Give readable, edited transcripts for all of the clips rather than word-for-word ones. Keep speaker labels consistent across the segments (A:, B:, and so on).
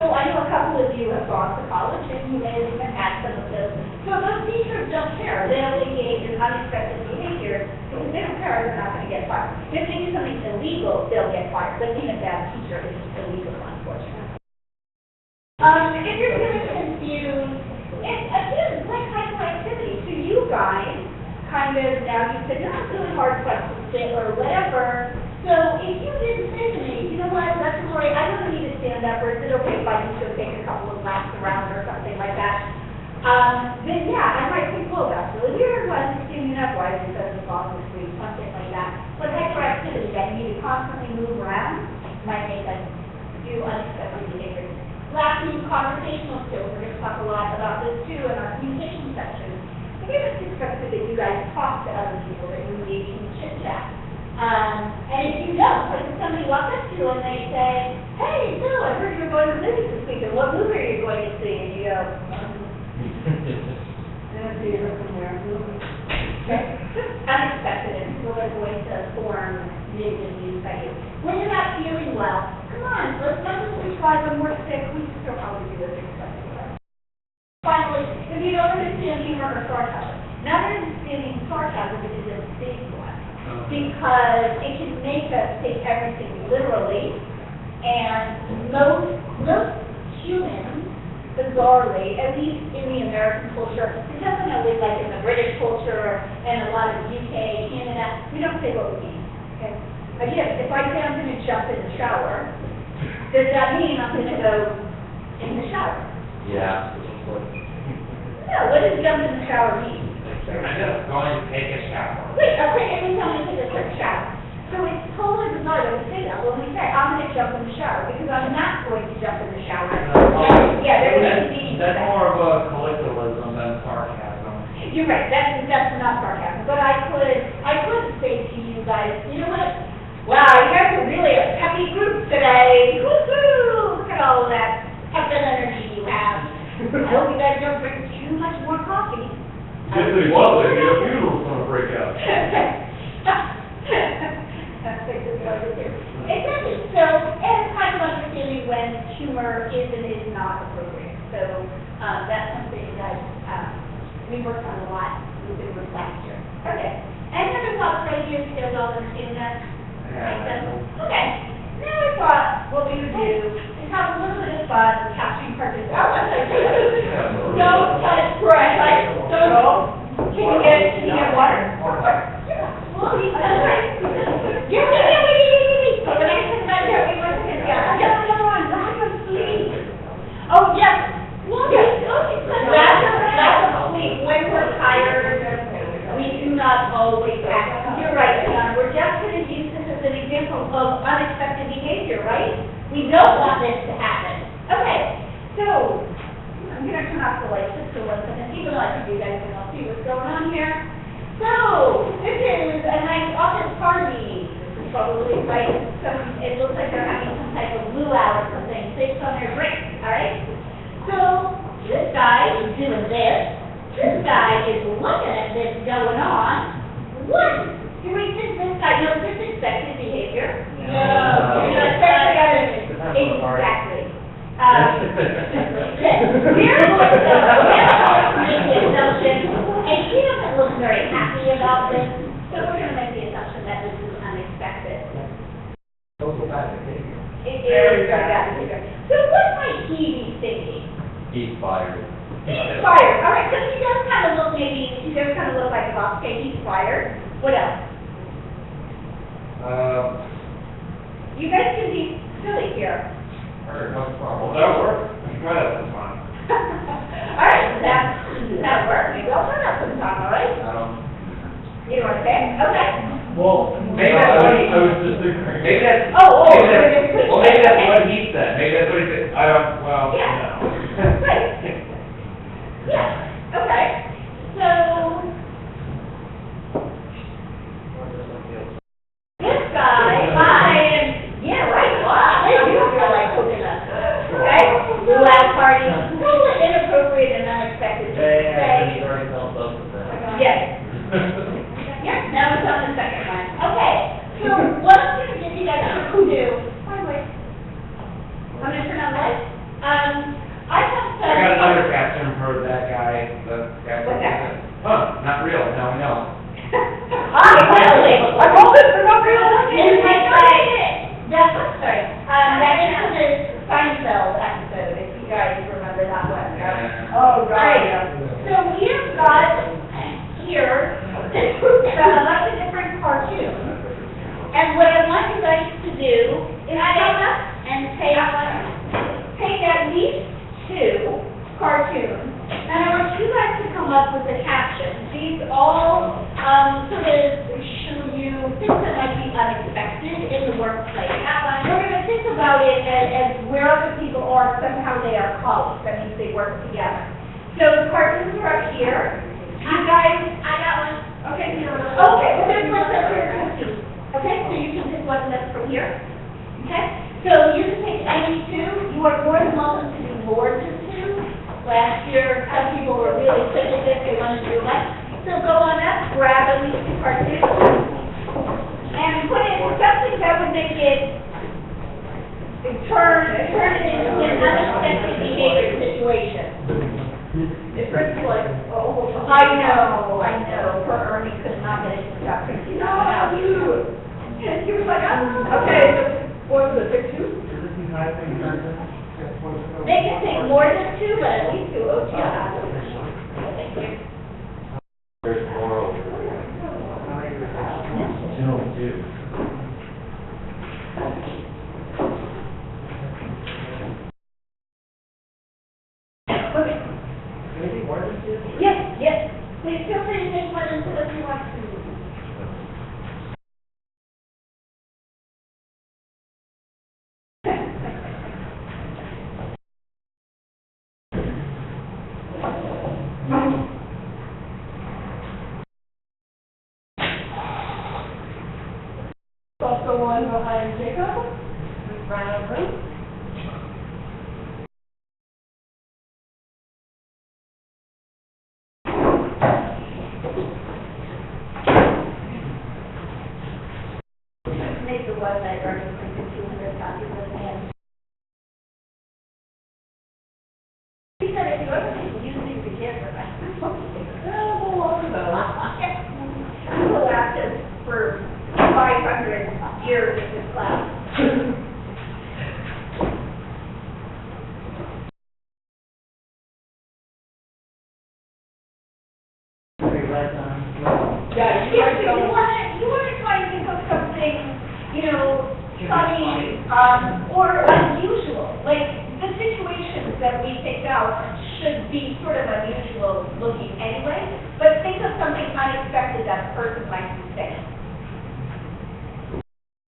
A: So I know a couple of you have gone to college and you may have even had some of those. So those teachers don't care. They'll engage in unexpected behavior because they don't care. They're not going to get fired. If they do something illegal, they'll get fired. But being a bad teacher is illegal, unfortunately. If you're feeling confused, it's again like hyperactivity. So you guys kind of now you said you're not doing hard questions or whatever. So if you didn't say to me, you know what, Dr. Laurie, I don't need to stand up, or is it okay if I need to take a couple of laps around or something like that? Then yeah, I might think, well, that's really weird. Why is he standing up? Why is he suddenly falling asleep? Something like that. But hyperactivity that you need to constantly move around might make us do unexpected behaviors. Lastly, conversational skills. We're going to talk a lot about this too in our communication section. I think it's expected that you guys talk to other people, that you engage in chit chat. And if you don't, like if somebody walks up to you and they say, hey, so I heard you're going to the movies this week, and what movie are you going to see? And you go, unexpected, and people are going to form negative views by you. When you're not feeling well, come on, let's not just try when we're sick, we still probably do this expected. Finally, if you don't understand humor or sarcasm, not understanding sarcasm is a big one. Because it can make us take everything literally, and most humans, bizarrely, at least in the American culture, and definitely like in the British culture and a lot of UK, Canada, we don't say what we mean. Okay? Again, if I say I'm going to jump in the shower, does that mean I'm going to go in the shower?
B: Yeah.
A: No, what does jump in the shower mean?
C: I'm just going to take a shower.
A: Wait, okay, every time we take a quick shower. So it's totally bizarre that we say that when we say, I'm going to jump in the shower, because I'm not going to jump in the shower. Yeah, there is meaning to
C: That's
A: that.
C: more of a colloquialism than sarcasm.
A: You're right, that's not sarcasm. But I could say to you guys, you know what? Wow, you guys are really a peppy group today. Woo-hoo! Look at all of that pep and energy you have. I hope you guys don't drink too much more coffee.
D: If they want, maybe a funeral's gonna break out.
A: Exactly. So, and kind of understanding when humor is and is not appropriate. So, that's something that we worked on a lot with last year. Okay. Any other thoughts right here? You guys all understand that? Okay. Now I thought what we would do is have a little bit of fun with capturing participants. Don't touch breath. Can you get water? Yeah. Well, he's done right. Yeah. So when I said that, we were saying, lack of sleep. Oh, yes. Lack of sleep. When we're tired, we do not always act. You're right, John. We're just going to use this as an example of unexpected behavior, right? We don't want this to happen. Okay. So, I'm going to turn off the lights just for 1 second, even though I think you guys can all see what's going on here. So, this is a nice office party. This is probably right. It looks like they're having some type of luau or something based on their drink, all right? So, this guy is doing this. This guy is looking at this going on. What? Do we think this guy knows this expected behavior? No. Exactly. We're going to make the assumption, and she doesn't look very happy about this, so we're going to make the assumption that this is unexpected. It is very bad behavior. So what might he be thinking?
B: He's fired.
A: He's fired. All right, so he does kind of look like a boss. Okay, he's fired. What else? You guys can be silly here.
C: Well, that works. Let's try that sometime.
A: All right, that works. Maybe I'll try that sometime, all right? You know what I'm saying? Okay.
D: Well,
C: Maybe that's what he,
D: I was just thinking.
C: maybe that's,
A: Oh,
C: maybe that's what he said. Maybe that's what he said. I don't, well,
A: Yeah.
C: no.
A: Right. Yeah, okay. So, this guy, yeah, right, wow, you feel like cooking us, right? Luau party, totally inappropriate and unexpected. Yes. Yeah, now it's on the second one. Okay, so what I'm going to give you guys to do, by the way, I'm going to turn on the lights.
D: Oh, God,
A: Right.
D: yeah.
A: So we've got here a bunch of different cartoons. And what I want you guys to do is come up and take at least 2 cartoons. And I want you guys to come up with a caption. These all sort of show you things that might be unexpected in the workplace. We're going to think about it as where other people are, somehow they are colleagues. That means they work together. So the cartoons are up here. You guys, I got one. Okay, well there's one up here too. Okay, so you can pick one that's from here. Okay, so you can pick any 2. You are more than welcome to do more than 2. Last year, some people were really quick at this, they wanted to do less. So go on up, grab at least 2 cartoons, and put it in something that would make it turn it into an unexpected behavior situation. The first one, I know, poor Ernie could not get it to stop printing out. No, he was like, okay, what was it, 6 2? They can take more than 2, but at least 2. Oh, yeah. Thank you.
B: There's more over there. Two.
A: Okay. Yes. Please feel free to take one until if you want to.
E: Also one behind Jacob, round room.
A: Make the website Ernie printed 200 copies of the hand. He said if you ever use these to give her,
E: Oh, lots of those.
A: he will last us for 500 years in this class.
E: Yeah,
A: You want to try and think of something, funny, or unusual. Like, the situations that we picked out should be sort of unusual looking anyway, but think of something unexpected that a person might be saying.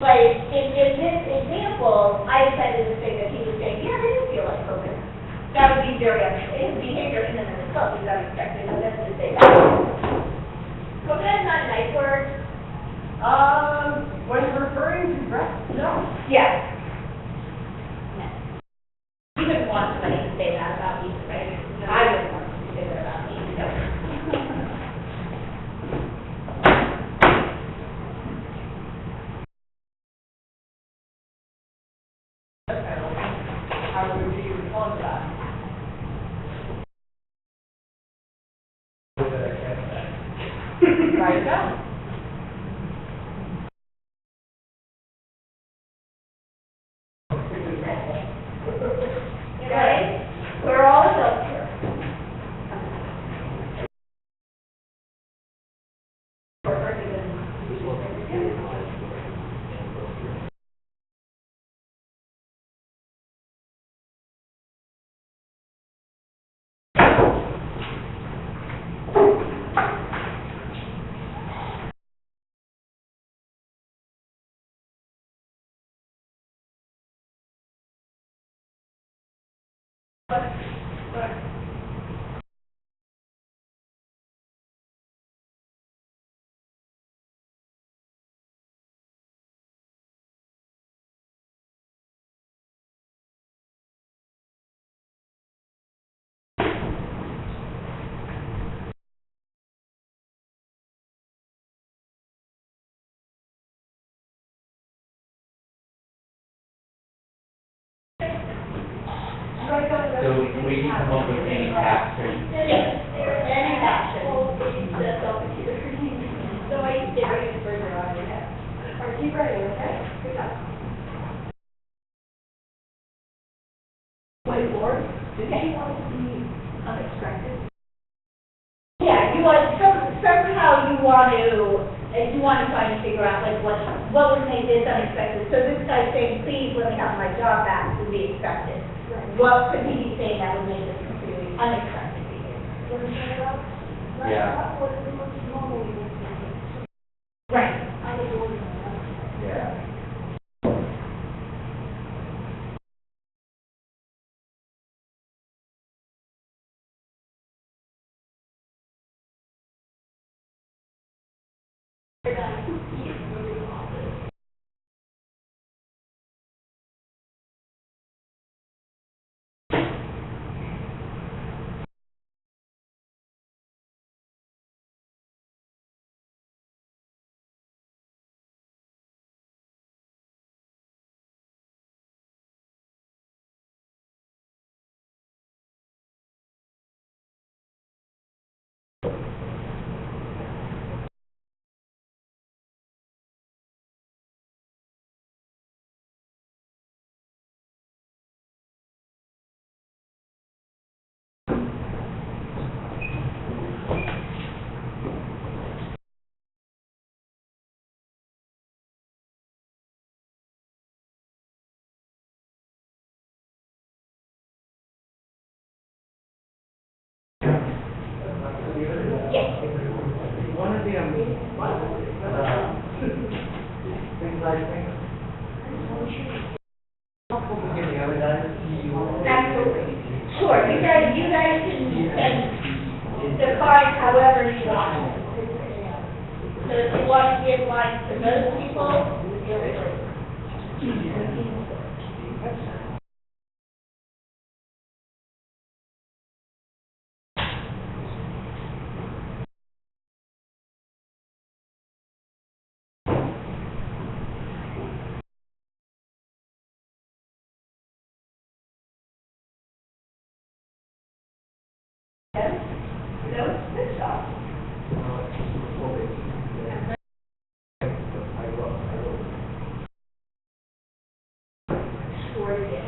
A: Like, in this example, I decided to say that he was saying, yeah, I didn't feel like COVID. That would be very unexpected. His behavior in and of itself is unexpected, and that's to say that. COVID is not a nice word.
E: When referring to breast, no.
A: Yes. You wouldn't want somebody to say that about me, right? I wouldn't want somebody to say that about me, no.
E: How would you respond to that? Write it down.
A: Right? We're all adults here.
B: So we can come up with any caption.
A: Yes, any action. That's all computer. So I did bring it further on your head. Are you ready, okay? Good job.
E: Whiteboard.
A: Okay. unexpected. Yeah, you want, somehow you want to try and figure out like what would make this unexpected. So this guy's saying, please let me have my job back would be expected. What could he be saying that would make this completely unexpected behavior?
B: Yeah.
A: Right.
B: Yeah.
A: Yes.
F: One of the, things I think, helpful to get the other guys,
A: Absolutely. Sure, you guys can define however you want. So if you want to give lines to most people, no, good job. Sure it is.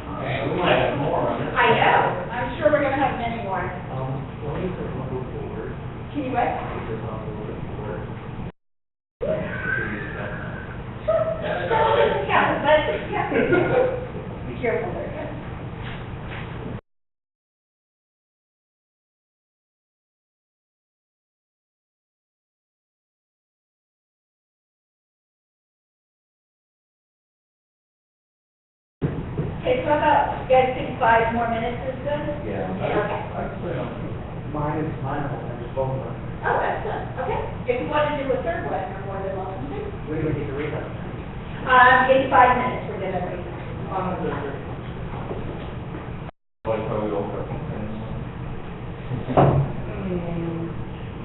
C: And we might have more on this.
A: I know, I'm sure we're gonna have many more.
F: when you said move forward,
A: Can you write?
F: you said move forward.
A: Yeah, but, yeah. Be careful there. Okay, so how about, you guys think 5 more minutes is good?
B: Yeah.
A: Okay.
F: Mine is, mine, I'm just both of them.
A: Oh, that's good, okay. If you want to do a third one, you're more than welcome to.
F: We would get to read them.
A: In 5 minutes, we're gonna read.
B: Like how we open up.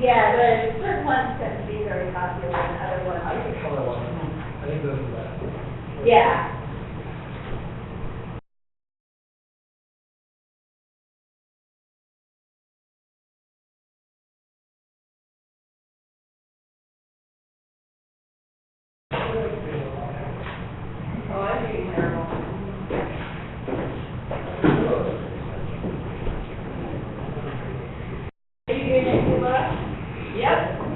A: Yeah, the certain ones tend to be very popular and other ones.
F: I think color one. I think those are the best.
A: Yeah.
E: Oh, I think it's terrible.
A: Are you doing it, Laura?
E: Yep.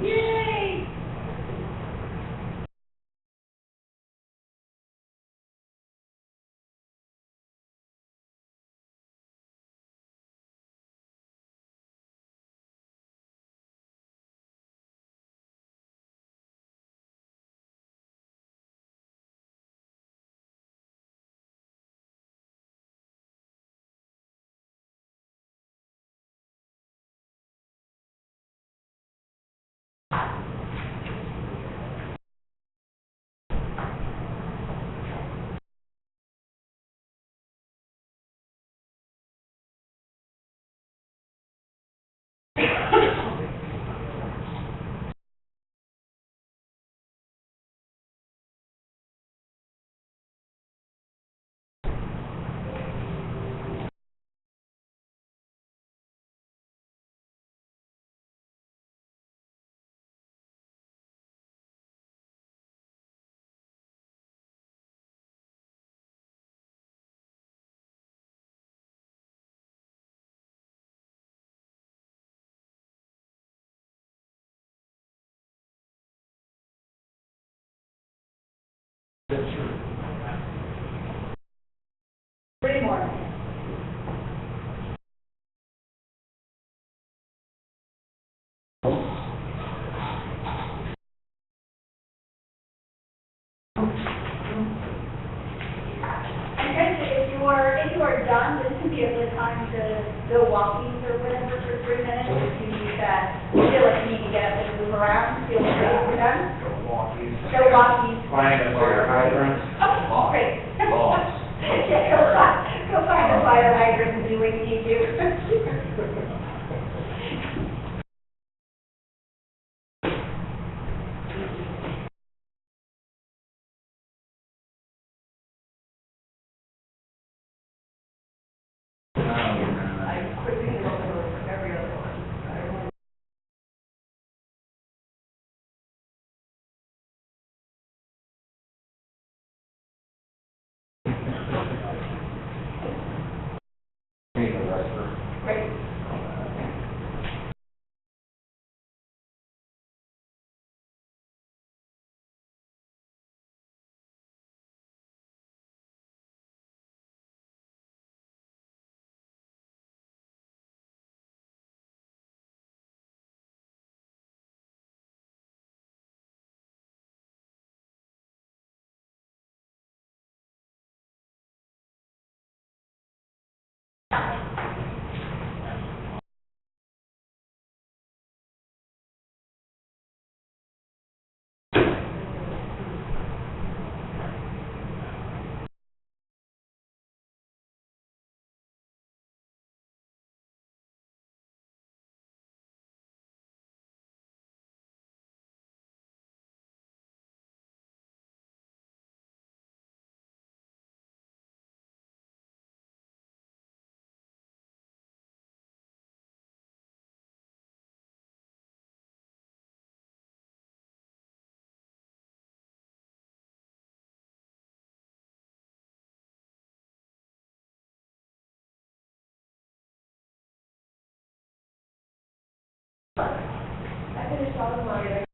A: Three more. If you are done, this can be a good time to go walkies or whatever for 3 minutes. If you need that, feel like you need to get up and move around, feel free if you're done.
F: Go walkies.
A: Go walkies.
C: Find a fire hydrant.
A: Oh, great.
C: Lost.
A: Yeah, go find a fire hydrant and do what you need to.
E: I quit being over every other one.
B: Need a restroom.
A: Great.
E: I finished all of my.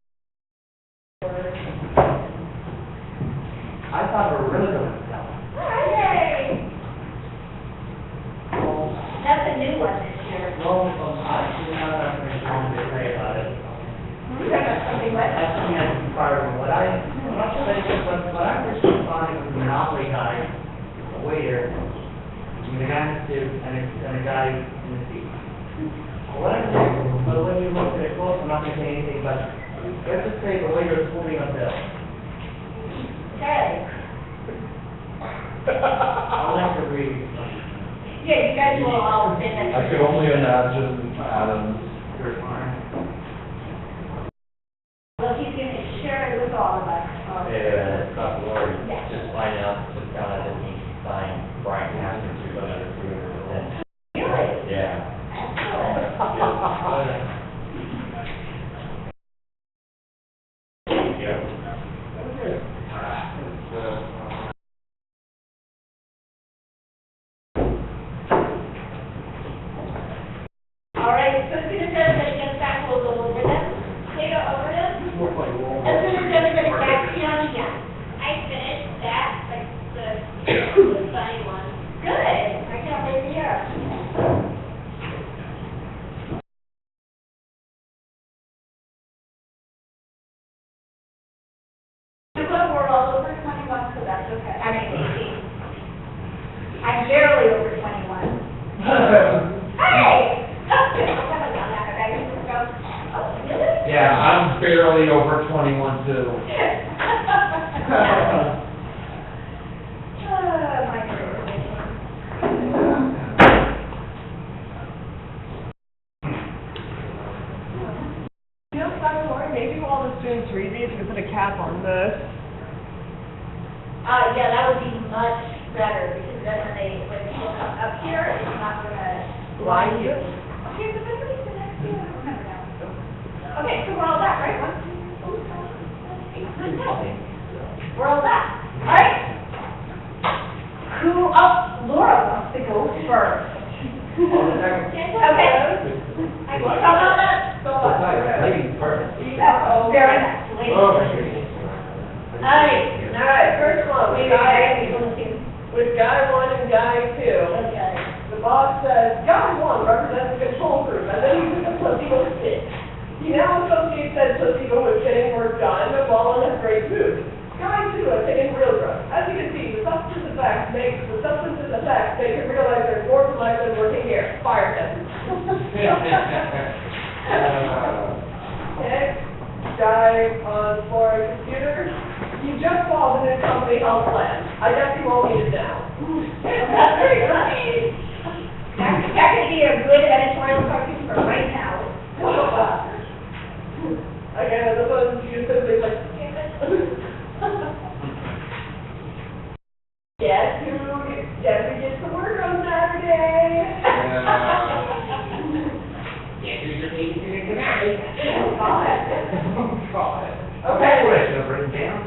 F: I thought we were really going to tell.
A: Yay! That's a new one this year.
F: Well, I didn't have that much time to say about it.
A: You got something
F: I
A: left?
F: think I can fire what I'm not sure what I was finding was the Monopoly guy, a waiter, with a guy in the suit and a guy in the seat. Whatever, but when you look at it close, I'm not gonna say anything, but let's just say the waiter is holding a bill.
A: Okay.
F: I'll have to read.
A: Yeah, you guys will all sit next to
B: I could only imagine Adam's.
F: Here's mine.
A: Well, he's going to share it with all of us.
G: Yeah, Laurie,
A: Yes.
G: just find out, just found out that he signed Brian Castro to another 300%.
A: Really?
G: Yeah.
A: Excellent. All right, so as soon as everybody gets back, we'll go over them. Later over them. As soon as everybody's back, yeah. I finished that, like the funny one. Good. I can't wait to hear. Well, we're all over 21, so that's okay. I mean, 18. I'm barely over 21. Hey! Oh, really?
C: Yeah, I'm barely over 21 too.
A: My goodness.
E: read these and put a cap on this?
A: Yeah, that would be much better, because then when people come up here, it's not gonna
E: Blind you?
A: Okay, so everybody's the next thing, I don't remember now. Okay, so we're all that, right? 1, 2, 3, 4, 5, 6, 7, 8, 9, 10. We're all that, all right? Laura wants to go first. Okay. I will come on up.
B: Ladies first.
A: Oh, very nice. Ladies first. All right,
E: first one,
A: Maybe
E: with guy 1 and guy 2.
A: Okay.
E: The boss says, guy 1 represents the control group, and then he took a placebo stick. He now associates that placebo with getting work done, while in a great mood. Guy 2 has taken real drugs. As you can see, the substance effects make him realize there's more to life than working here. Fire test. Okay, guy on for a computer. He just saw the new company health plan. I guess he won't need it now.
A: That's very funny. That could be a good editorial cartoon for right now.
E: Again, this one you simply like. Guess who gets to work on Saturday?
C: Guess who's your babysitter tonight?
E: Okay.
C: Question written down.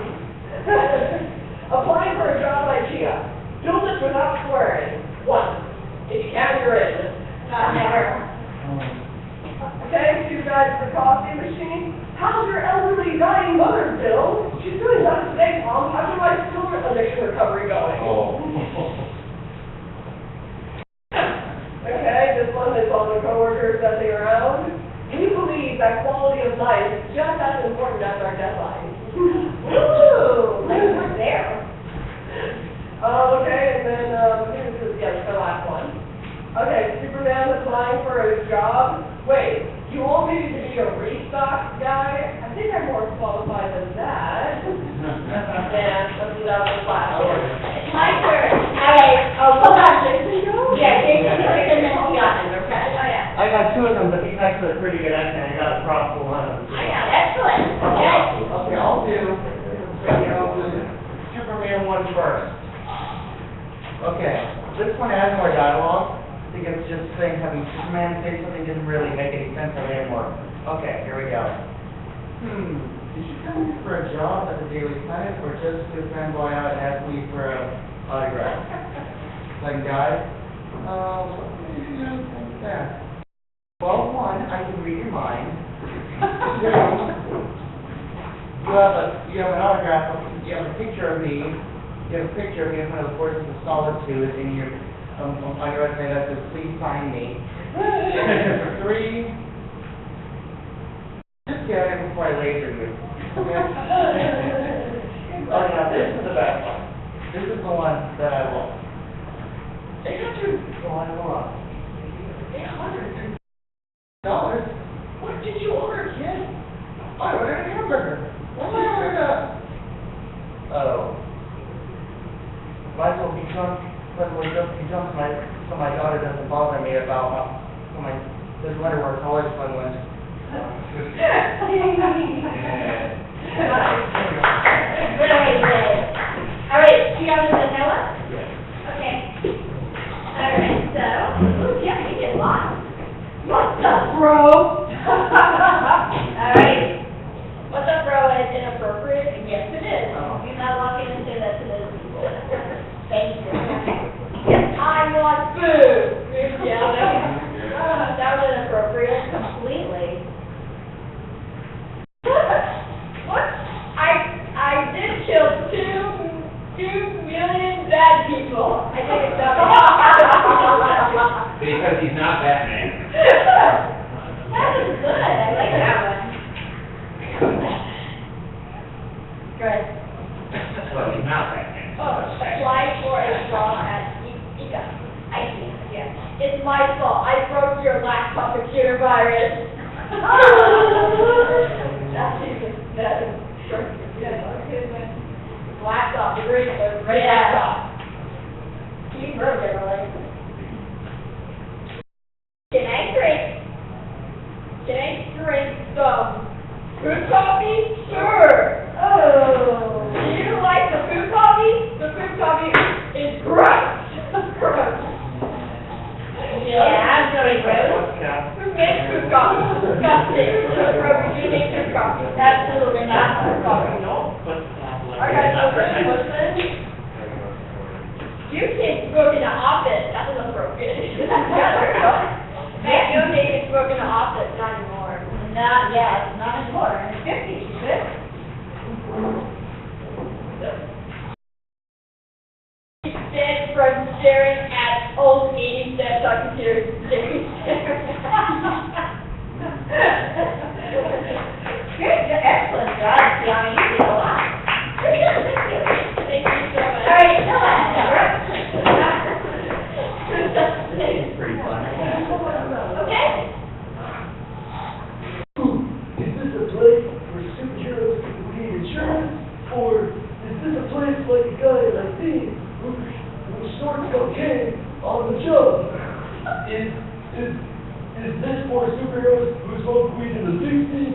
E: Applying for a job idea. Build it without swearing. 1. If you can, you're in. Okay, 2 guys for coffee machine. How's your elderly dying mother, Bill? She's doing better today, Mom. How's your wife's children addiction recovery going?
B: Oh.
E: Okay, this one is all the coworkers messing around. We believe that quality of life is just as important as our deadline.
A: Ooh, like we're there.
E: Okay, and then, this is the last one. Okay, Superman applying for a job. Wait, you want me to be a restock guy? I think I'm more qualified than that. And let's do that with the last one.
A: It's my turn. All right. Oh, hold on. Yeah, it's and then hold on, okay? Oh, yeah.
F: I got 2 of them, but he's actually a pretty good actor, I got a prop for one of them.
A: I know, excellent. Okay.
F: Okay, I'll do, Superman 1 first. Okay, this one has more dialogue. I think it's just saying having Superman say something didn't really make any sense of it anymore. Okay, here we go. Did you come here for a job at the Daily Planet or just to fanboy out and ask me for an autograph? Second guy, what do you do like that? Well, 1, I can read your mind. 2, you have an autograph, you have a picture of me, in front of the Forces of Solitude in your, on your resume that says, please sign me. 3, just get out of here before I laser you. Oh, now this is the best one. This is the one that I love. Go on. $800. What did you order, kid? I ordered a hamburger. Why did I order that? Oh. Might as well be drunk, so my daughter doesn't bother me about doesn't let her wear college fund ones.
A: All right, do you have the Noah? Yes. Okay. All right, so, yeah, you did a lot. What's up, bro? All right. What's up, bro? Is inappropriate? Yes, it is. Do not walk in and say that to those people. Thank you. Yes, I want food. Yeah, that was inappropriate completely. What? I did kill 2 million bad people. I think it's
C: Because he's not Batman.
A: That was good. I like that one. Good.
C: Well, he's not Batman.
A: Apply for a job at Ika. I see. Yeah. It's my fault. I broke your laptop computer virus. That's laptop, the great laptop. You broke it, right? Can I drink some good coffee? Sure. Your kid broke into office, that was appropriate. Yeah, your kid broke into office, not anymore. Not yet, not anymore, in the fifties, she should. Dead from staring at old 80s desktop computers, staring. Good, excellent job, Tiana, you did a lot. Thank you so much. All right, come on.
F: It's pretty fun.
A: Okay.
H: Is this a place where superheroes can gain insurance, or is this a place like a guy like me who snorts cocaine on the job? Is this for superheroes who smoke weed in the 60s?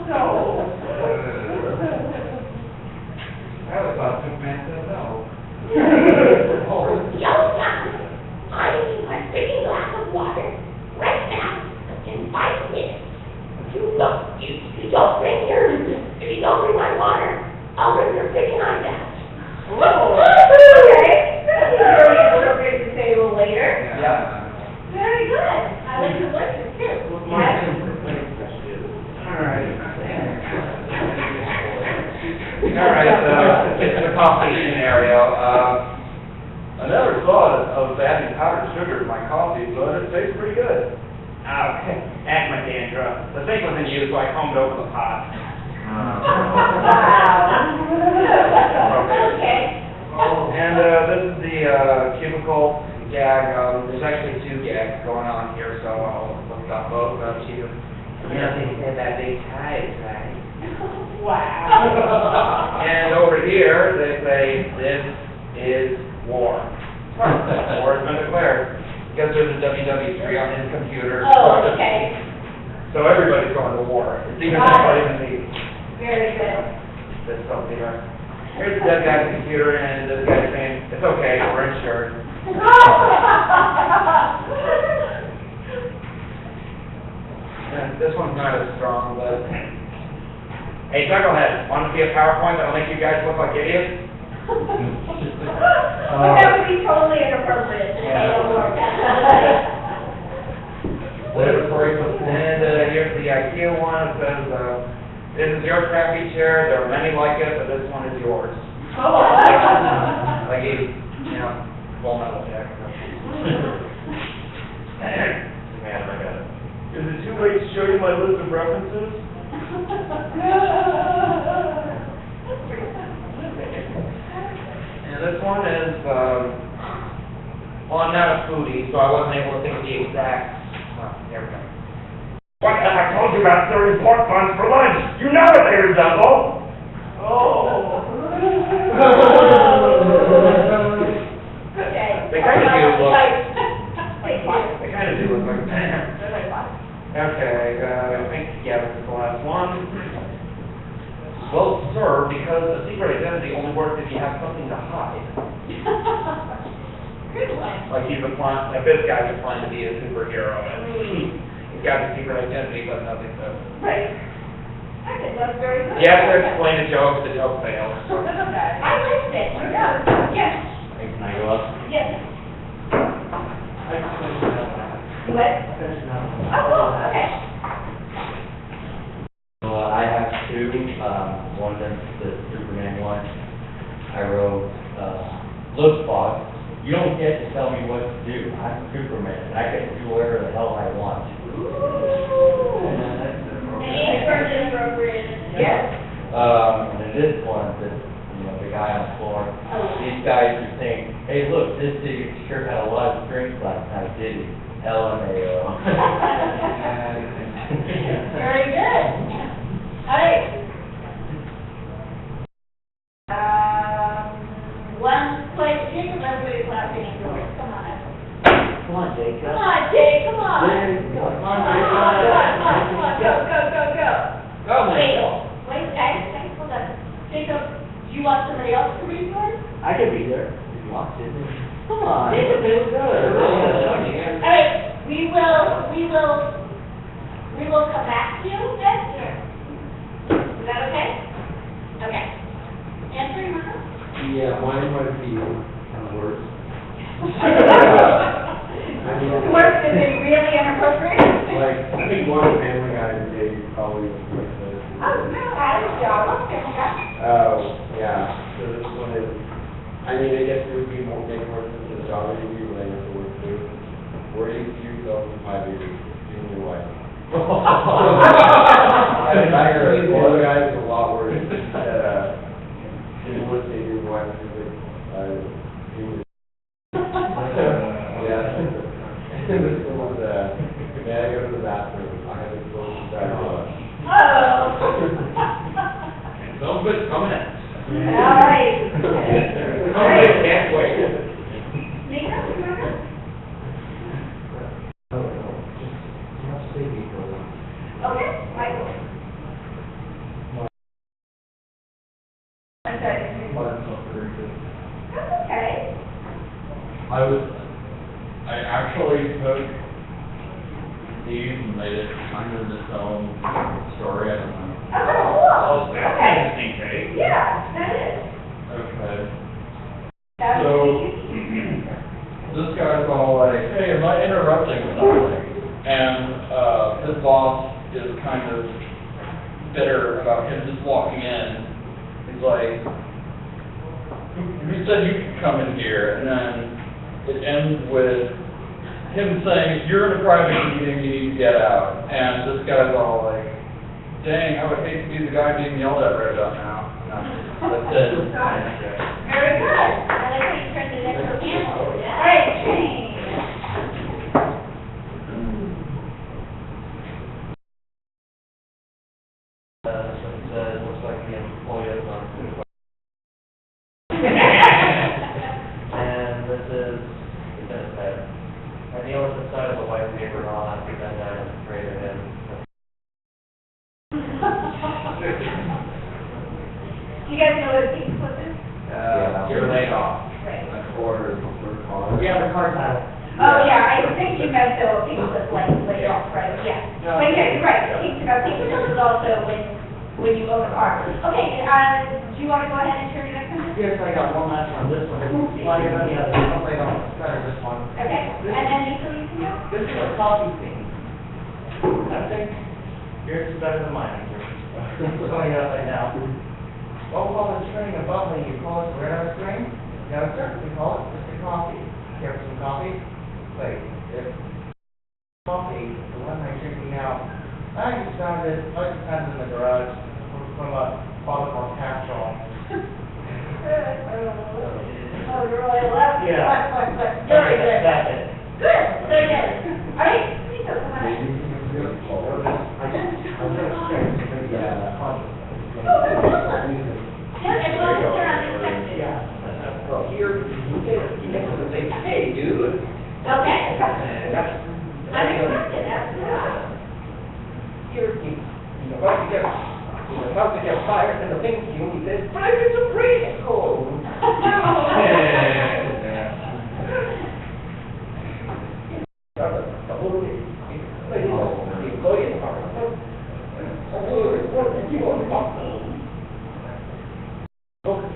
H: No.
C: I always thought Superman said no.
A: I need my freaking glass of water right now in 5 minutes. You don't bring yours. If you don't bring my water, I'll bring your freaking eyes out. Okay. Very appropriate to say a little later.
C: Yeah.
A: Very good. I like your lecture too.
C: All right, it's a coffee scenario.
D: I never thought of adding powdered sugar to my coffee, but it tastes pretty good.
F: Okay, that's my dandruff. The thing wasn't used, so I combed over the pot.
A: Okay.
C: And this is the cubicle gag. There's actually 2 gags going on here, so I'll look up both of you.
F: You know, they said that big tide, right?
A: Wow.
C: And over here, they say, this is war. War has been declared. Because there's a WW3 on his computer.
A: Oh, okay.
C: So everybody's going to war. It's even fighting me.
A: Very good.
C: This up here. Here's the dead guy's computer, and this guy's saying, it's okay, we're insured. And this one's not as strong, but... Hey, Chucklehead, want to see a PowerPoint that'll make you guys look like idiots?
A: But that would be totally inappropriate.
C: And here's the IKEA one. It says, this is your crappy chair. There are many like it, but this one is yours. Like a, full metal jack. Man, I got it.
D: Is it too late to show you my list of references?
C: And this one is, well, I'm not a foodie, so I wasn't able to think of the exact, here we go. What have I told you about serving pork buns for lunch? You know what they resemble.
D: Oh.
A: Okay.
C: They kind of do look,
A: Thank you.
C: they kind of do look like a pan. Okay, I think, yeah, this is the last one. Well, sir, because a secret identity only works if you have something to hide.
A: Good one.
C: Like he's applying, like this guy's applying to be a superhero, and he's got a secret identity, but nothing to.
A: Right. I think that's very good.
C: You have to explain a joke, the joke fails.
A: I liked it. We're done. Yes.
F: Hey, can I go up?
A: Yes.
F: I just finished up.
A: You what?
F: Finished up.
A: Oh, cool. Okay.
G: So I have 2, one is the Superman one. I wrote, look, boss, you don't get to tell me what to do. I'm Superman. I get to do whatever the hell I want.
A: Any further appropriate? Yes.
G: And then this one, the guy on the floor, these guys are saying, hey, look, this dude sure had a lot of drinks last night, did he? LMAO.
A: Very good. All right. One question, everybody's laughing at yours. Come on.
F: Come on, Jacob.
A: Come on, Jay, come on.
F: There you go.
A: Come on. Go.
C: Go,
A: Wait, guys, hold on. Jacob, do you want somebody else to read yours?
F: I could be there if you want to. Come on.
A: Jacob,
F: It's good.
A: all right, we will come back to you then. Is that okay? Okay. Answer your
B: Yeah, mine might be worse. I mean,
A: Worse than being really inappropriate?
B: like, I think one of the Family Guy today probably was like this.
A: Oh, no, I was y'all, what's that?
B: Oh, yeah, so this one is, I mean, I guess it would be more, make more sense in a job interview when I have to work through. Where do you see yourself in 5 years, you and your wife? I think the other guy is a lot worse, that, didn't want to say your wife, yeah. This one was, may I go to the bathroom? I have a social dialogue.
A: Oh.
C: So good, coming in.
A: All right.
C: All right, can't wait.
A: Nika, you want to go? Okay, Michael. I'm sorry. That's okay.
D: I actually took these and made it kind of its own story, I don't know.
A: Oh, cool.
C: That's
A: Okay.
C: interesting, Kate.
A: Yeah, that is.
D: Okay.
A: That
D: So,
A: would be
D: this guy's all like, hey, am I interrupting something? And, his boss is kind of bitter about him just walking in. He's like, who said you could come in here? And then it ends with him saying, if you're in a private meeting, you need to get out. And this guy's all like, dang, I would hate to be the guy being yelled at right about now. No, that's it.
A: very good. I like how you turned it into a panel. All right, Shane.
F: Looks like the employee is on food. And this is the benefit. And the opposite side of the white paper, I'll have to bend down and trade it in.
A: You guys know what a pink slip is?
C: You're laid off.
A: Right.
B: Or car.
F: Yeah, the card title.
A: Oh, yeah, I think you meant the pink slip like laid off, right? Yeah. But yeah, you're right. Pink slip is also when you own a car. Okay, do you want to go ahead and turn it next one?
F: Yes, I got one last one, this one, like any other, hopefully I don't stutter this one.
A: Okay, and then you can go?
F: This is a coffee thing. I think yours is better than mine, I'm just going up right now. Well, while it's turning above me, you call it the radar screen? No, sir, we call it Mr. Coffee. Here for some coffee? Wait, if coffee, the one I'm drinking now, I just found it, I just had it in the garage from a bottle of capsule.
A: Oh, you're really loud.
F: Yeah.
A: Very good.
F: That's it.
A: Good, very good. All right, please go, come on. Yeah, as long as they're on this section.
B: Well, here, you get to say, hey, dude.
A: Okay. I'm expecting that, yeah.
B: You're about to get fired in the thing, he says, but I did some pretty cool. The whole thing, the employees are,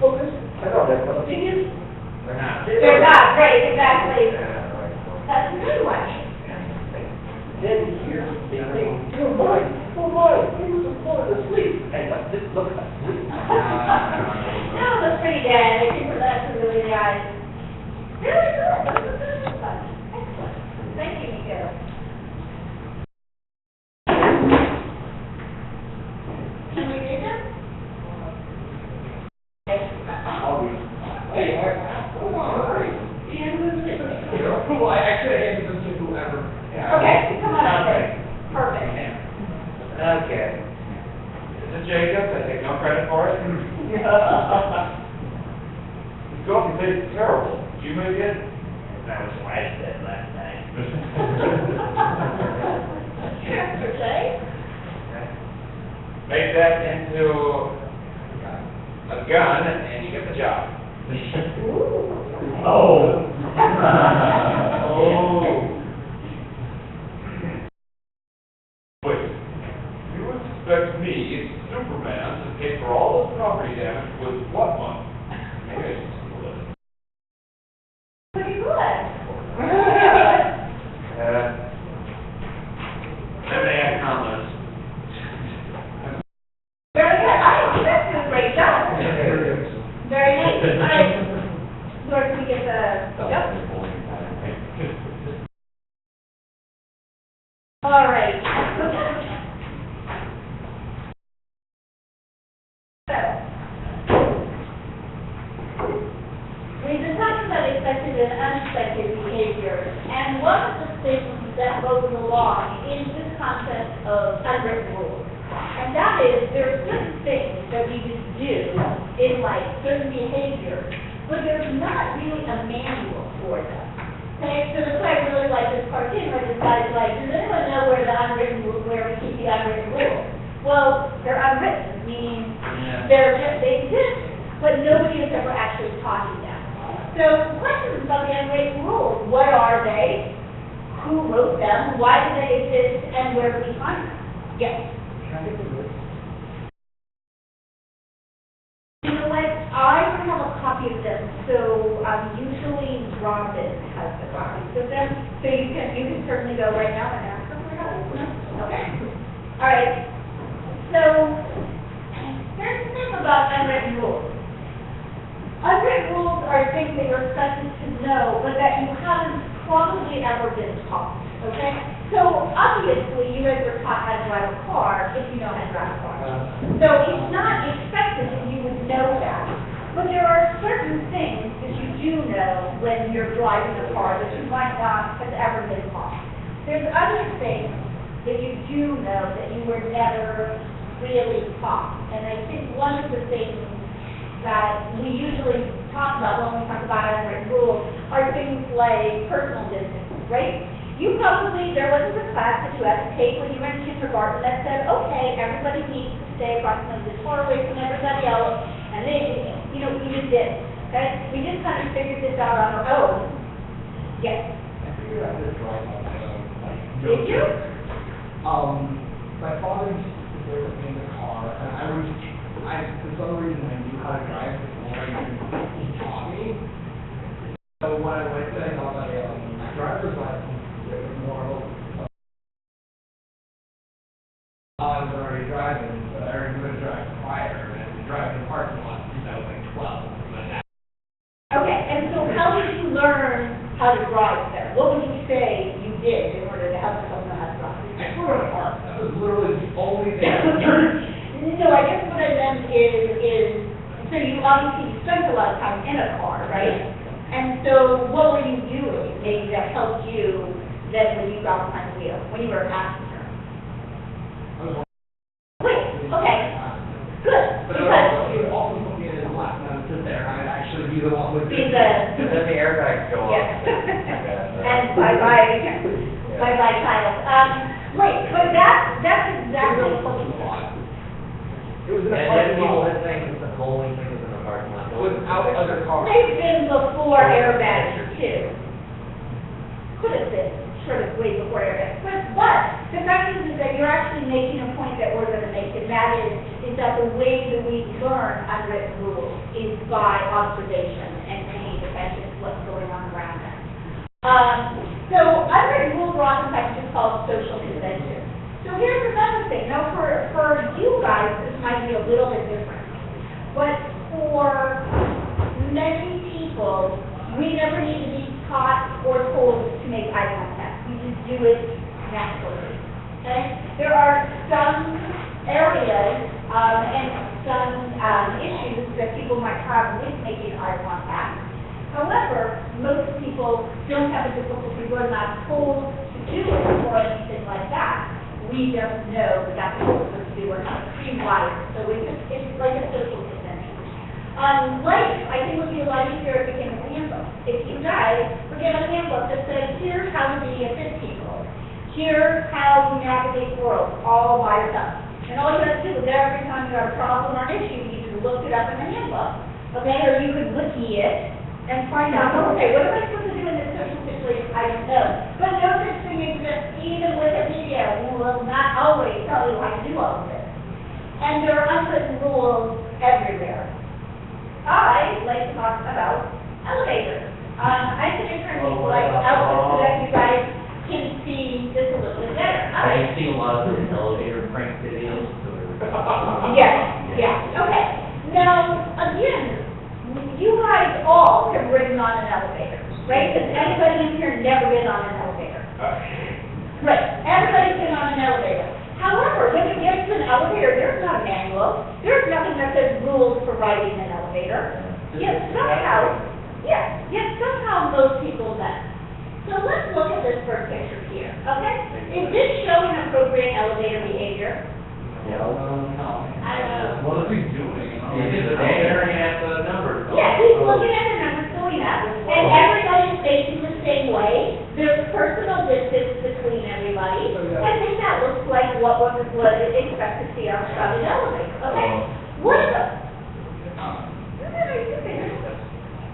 B: focus, I don't have an opinion.
A: They're not, right, exactly. That's a good one.
B: Then here, they think, oh my, he was falling asleep. And this looks asleep.
A: No, that's pretty good. I think that's really nice. Really good. That's fun. Excellent. Thank you, Nico. Can we read them?
B: Hey, hold on, hurry. Well, I actually handed them to whoever.
A: Okay, come on up there. Perfect.
F: Okay.
C: This is Jacob, I take no credit for it. This coffee tastes terrible. Did you make it?
F: That was what I said last night.
A: Okay.
C: Make that into a gun and you get the job.
F: Oh.
C: Oh. Wait, you expect me, Superman, to pay for all this property damage with what money? Maybe
A: and unexpected behavior. And one of the things that goes along is this concept of unwritten rules. And that is, there are certain things that we just do in life, certain behaviors, but there's not really a manual for them. Okay, so that's why I really like this cartoon where this guy's like, does anyone know where the unwritten rules, where we keep the unwritten rules? Well, they're unwritten, meaning they exist, but nobody has ever actually taught you them. So questions about the unwritten rules: what are they? Who wrote them? Why do they exist? And where do we find them? Yes. You know what? I don't have a copy of them, so usually Robin has the copies of them. So you can certainly go right now and ask them where that is. Okay. All right. So here's the thing about unwritten rules. Unwritten rules are things that you're expected to know, but that you haven't probably ever been taught. Okay? So obviously you guys were taught how to drive a car if you know how to drive a car. So it's not expected that you would know that. But there are certain things that you do know when you're driving a car that you might not have ever been taught. There's other things that you do know that you were never really taught. And I think one of the things that we usually talk about when we talk about unwritten rules are things like personal distance, right? There wasn't a class that you had to take when you were in kindergarten that said, okay, everybody needs to stay approximately this far away from everybody else, and we just did, okay? We just kind of figured this out on our own. Yes?
F: I figured out this drive on my own, like.
A: Did you?
F: My father used to sit with me in the car, and for some reason, I knew how to drive before he taught me. So when I went to got my driver's license, it was more of I was already driving, but I already knew how to drive prior, and I've been driving in the parking lot since I was like 12.
A: Okay, and so how did you learn how to drive there? What would you say you did in order to help yourself know how to drive?
F: I flew in a park. That was literally the only thing I learned.
A: No, I guess what I meant is, so you obviously spent a lot of time in a car, right? And so what were you doing maybe that helped you then when you got behind the wheel, when you were a passenger? Wait, okay, good.
F: But it would also put me in his lap, and I would sit there, and I'd actually be the one with
A: Be
F: it.
A: the,
G: Then the airbags go off.
A: yes. And bye-bye, child. Right, but that's exactly.
F: It was in a
G: And then
F: parking
G: people
F: lot.
G: would think it's the bowling thing was in the parking lot.
F: Without other cars.
A: They've been before airbags too. Could have been, sort of way before airbags. But the fact is that you're actually making a point that we're going to make, and that is that the way that we learn unwritten rules is by observation and paying attention to what's going on around us. So unwritten rules are oftentimes just called social conventions. So here's another thing. Now for you guys, this might be a little bit different. But for many people, we never need to be taught or told to make eye contact. We just do it naturally. Okay? There are some areas and some issues that people might have with making eye contact. However, most people don't have a difficulty, we're not told to do it or anything like that. We just know that that's what we're supposed to do. We're kind of pre-wired. So it's like a social convention. Life, I think, would be a lot easier if it became a handbook. If you guys would get a handbook that says, here's how to be a 15-year-old. Here's how you navigate the world, all by yourself. And all you have to do is every time you have a problem or an issue, you just look it up in the handbook. Okay, or you could wiki it and find out, okay, what am I supposed to do in this social situation? I don't know. But no such thing exists, even with a video, who will not always tell you how to do all of this. And there are unwritten rules everywhere. I like to talk about elevators. I can turn people like out so that you guys can see this a little bit better.
G: I've seen a lot of those elevator prank videos.
A: Yes, yeah, okay. Now, again, you guys all have ridden on an elevator, right? Has anybody in here never been on an elevator? Right, everybody's been on an elevator. However, when you get to an elevator, there's not a manual. There's nothing that says rules for riding an elevator. Yet somehow, Yes, somehow most people know. So let's look at this first picture here, okay? Is this showing appropriate elevator behavior?
F: Yeah,
A: I don't know.
C: What is he doing? He's staring at the numbers.
A: Yeah, he's looking at the numbers going up, and everybody's facing the same way. There's personal distance between everybody. I think that looks like what is expected to see on an elevator, okay? What about?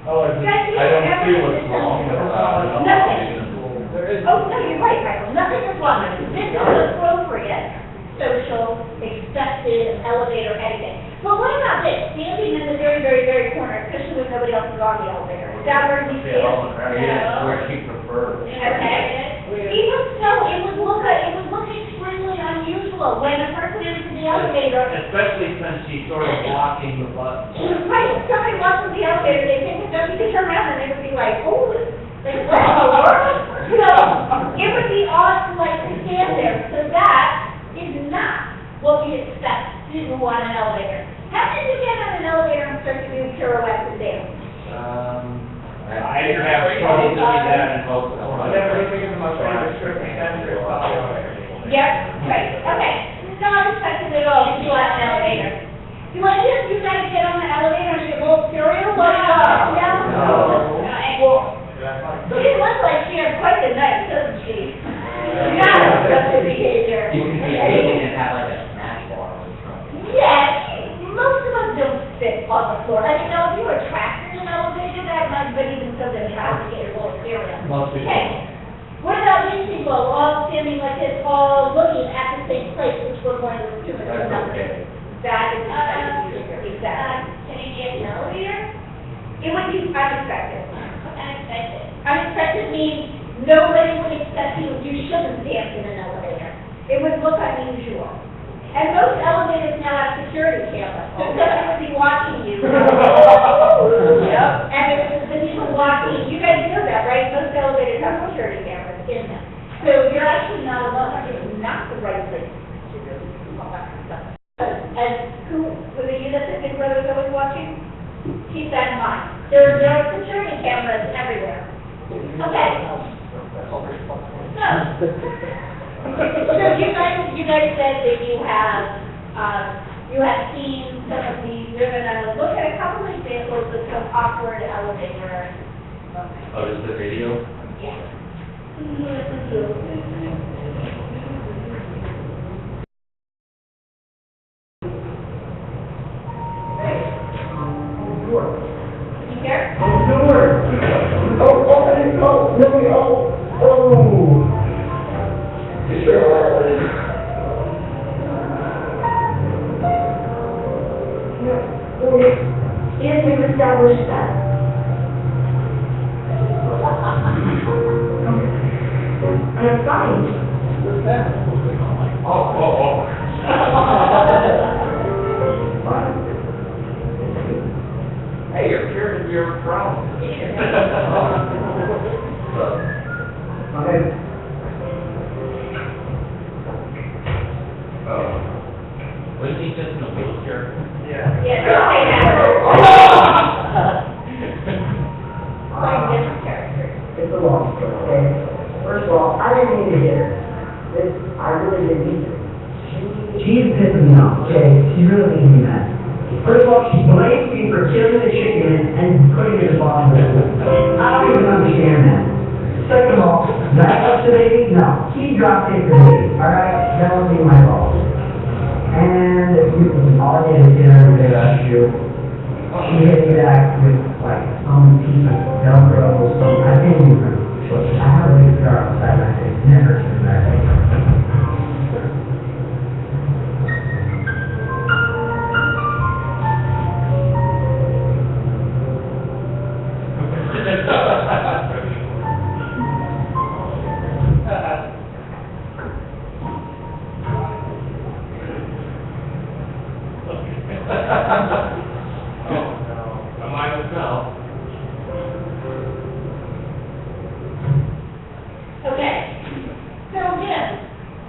D: Oh, I don't see what's wrong with that.
A: Nothing. Oh, no, you're right, Michael. Nothing is wrong with it. This is appropriate, social, expected, elevator etiquette. But what about this? Standing in the very, very, very corner, especially when nobody else is on the elevator. Is that where you stand?
G: Yeah, where she prefers.
A: Okay. It would look extremely unusual when a person enters the elevator.
F: Especially since she's sort of blocking the button.
A: Right, if somebody walks in the elevator, they think that you could turn around and they would be like, oh, like, what in the world? You know, it would be odd to like to stand there. So that is not what we expect to do on an elevator. How did you get on an elevator and start to do pirouettes and dance?
F: I didn't have trouble doing that in hotel.
A: Yep, right, okay. Not expected at all to do on an elevator. You want to, you gotta get on the elevator and get a little cereal, what up? She looks like she had quite the night, doesn't she? Not expected behavior.
G: You can be dating and have like a snack bar or something.
A: Yes, most of us don't sit on the floor. I mean, now, if you were trapped in an elevator, that might, but even so, then you have to get your little cereal.
G: Most people.
A: Okay. What about these people, all standing like this, all looking at the same place, which we're going to assume is the number?
G: Okay.
A: That is expected behavior, exactly. Can you get an elevator? It would be unexpected. Unexpected. Unexpected means nobody would expect you shouldn't dance in an elevator. It would look unusual. And most elevators now have security cameras, so somebody would be watching you. Yep. And if the people watching, you guys know that, right? Most elevators have security cameras in them. So you're actually not alone. It's not the right place to do all that kind of stuff. And who, was it you that the Big Brother was always watching? Keep that in mind. There are security cameras everywhere. Okay. So you guys said that you have seen some of these, you're gonna look at a couple of examples of some awkward elevator moments.
G: Oh, is the video?
A: Yeah. You here?
H: Yes, we've established that. And it's fine.
C: Hey, you're cured of your problem.
H: Okay.
G: Wasn't he just in a wheelchair?
A: Yeah, don't say that. Like different characters.
H: It's a long story, okay? First of all, I didn't mean to hit her. I really didn't mean to. She's pissing me off, okay? She's really making me mad. First of all, she blames me for killing the chicken and putting it in the bottom of the pool. I don't even understand that. Second of all, did I touch the baby? No. He dropped it for me, alright? That was my fault. And all I did is get her to that shoe. She hit me back with like some piece of Velcro, I can't even remember. I have a big scar on the side of my face, never to the back.
A: Okay. So again,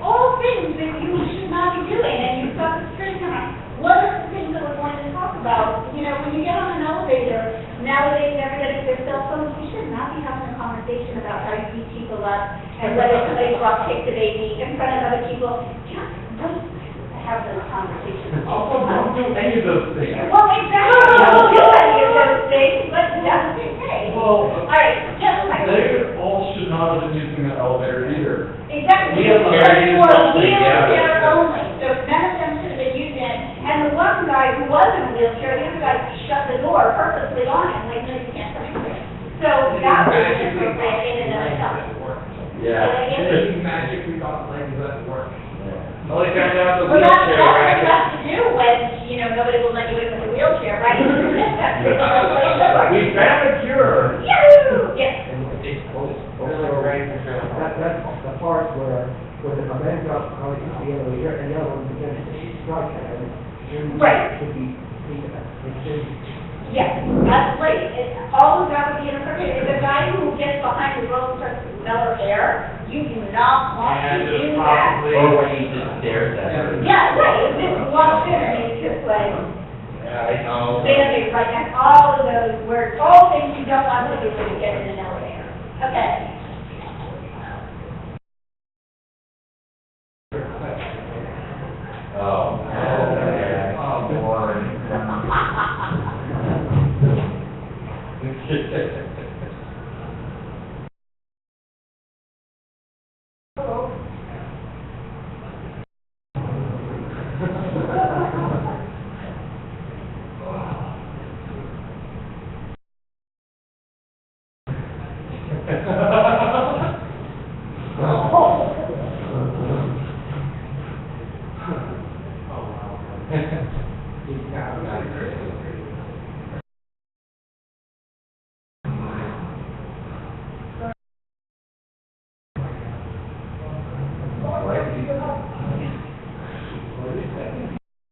A: all things that you should not be doing, and you've got the string on. What are the things that we're going to talk about? You know, when you get on an elevator, nowadays everybody gets cell phones, we should not be having a conversation about how you beat people up and whether somebody drop kicked the baby in front of other people. Just wait to have those conversations.
C: Also, don't do any of those things.
A: Well, exactly, don't do any of those things, but that's okay.
H: Well,
A: All right, just like.
H: they all should not have been using the elevator either.
A: Exactly.
C: Wheelchair is something, yeah.
A: Wheelchair only, so none of them should have been used in, and the one guy who was in a wheelchair, the other guy shut the door purposely on him, like, no, you can't come in here. So that was inappropriate in and of itself.
B: Yeah.
A: So,
F: magically got things that work.
C: Well, they found out the
A: well, that's
C: wheelchair,
A: what
C: right?
A: you have to do when, you know, nobody will let you in with a wheelchair, right?
C: We found a cure.
A: Yahoo! Yes.
F: That's the part where the man got, how he the other way, and the other one began to strike at him.
A: Right.
F: Should be,
A: Yes, that's right. All of that would be inappropriate. If the guy who gets behind the wheel starts to smell her hair, you do not want to do that.
G: Or when he just stares at her.
A: Yeah, right. If this walks in and he's just like
C: Yeah, I know.
A: standing right next, all of those words, all things you don't want to do when you get in an elevator. Okay.
G: Oh, yeah.
F: Oh,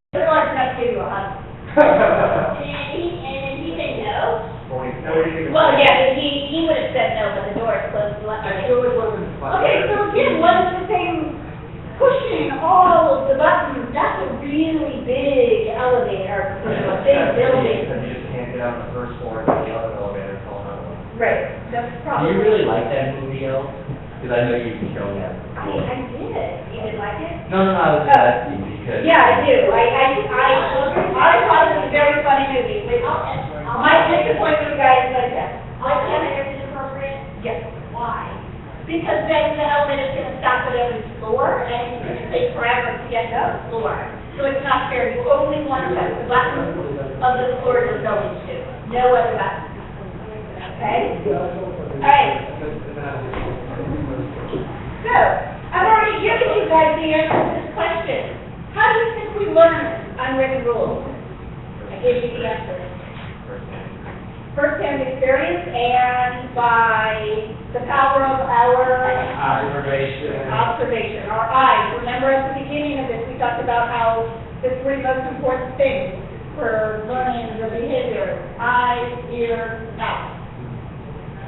A: He wants to give you a hug. And he said no. Well, yeah, he would have said no, but the door is closed.
F: I feel like one of the.
A: Okay, so again, what is the thing? Pushing all of the buttons, that's a really big elevator, a big building.
F: And you just can't get out on the first floor and get the other elevator, it's all that way.
A: Right, that's
G: Do
A: probably.
G: you really like that movie, Elle? Because I know you've shown that.
A: I did. You didn't like it?
G: No, I was just asking because.
A: Yeah, I do. I thought it was a very funny movie. My disappointment, guys, like that.
I: Like, is it appropriate?
A: Yes.
I: Why?
A: Because then the elevator's gonna stop at every floor, and it's gonna take forever to get to the floor. So it's not fair, you only want to press the button of the floor you're going to, no other button. Okay? Alright. So, I've already given you guys the answer to this question. How do you think we learn unwritten rules? I gave you the answer. First-hand experience and by the power of our observation, our eyes. Remember at the beginning of this, we talked about how the three most important things for learning your behavior: eyes, ears, mouth.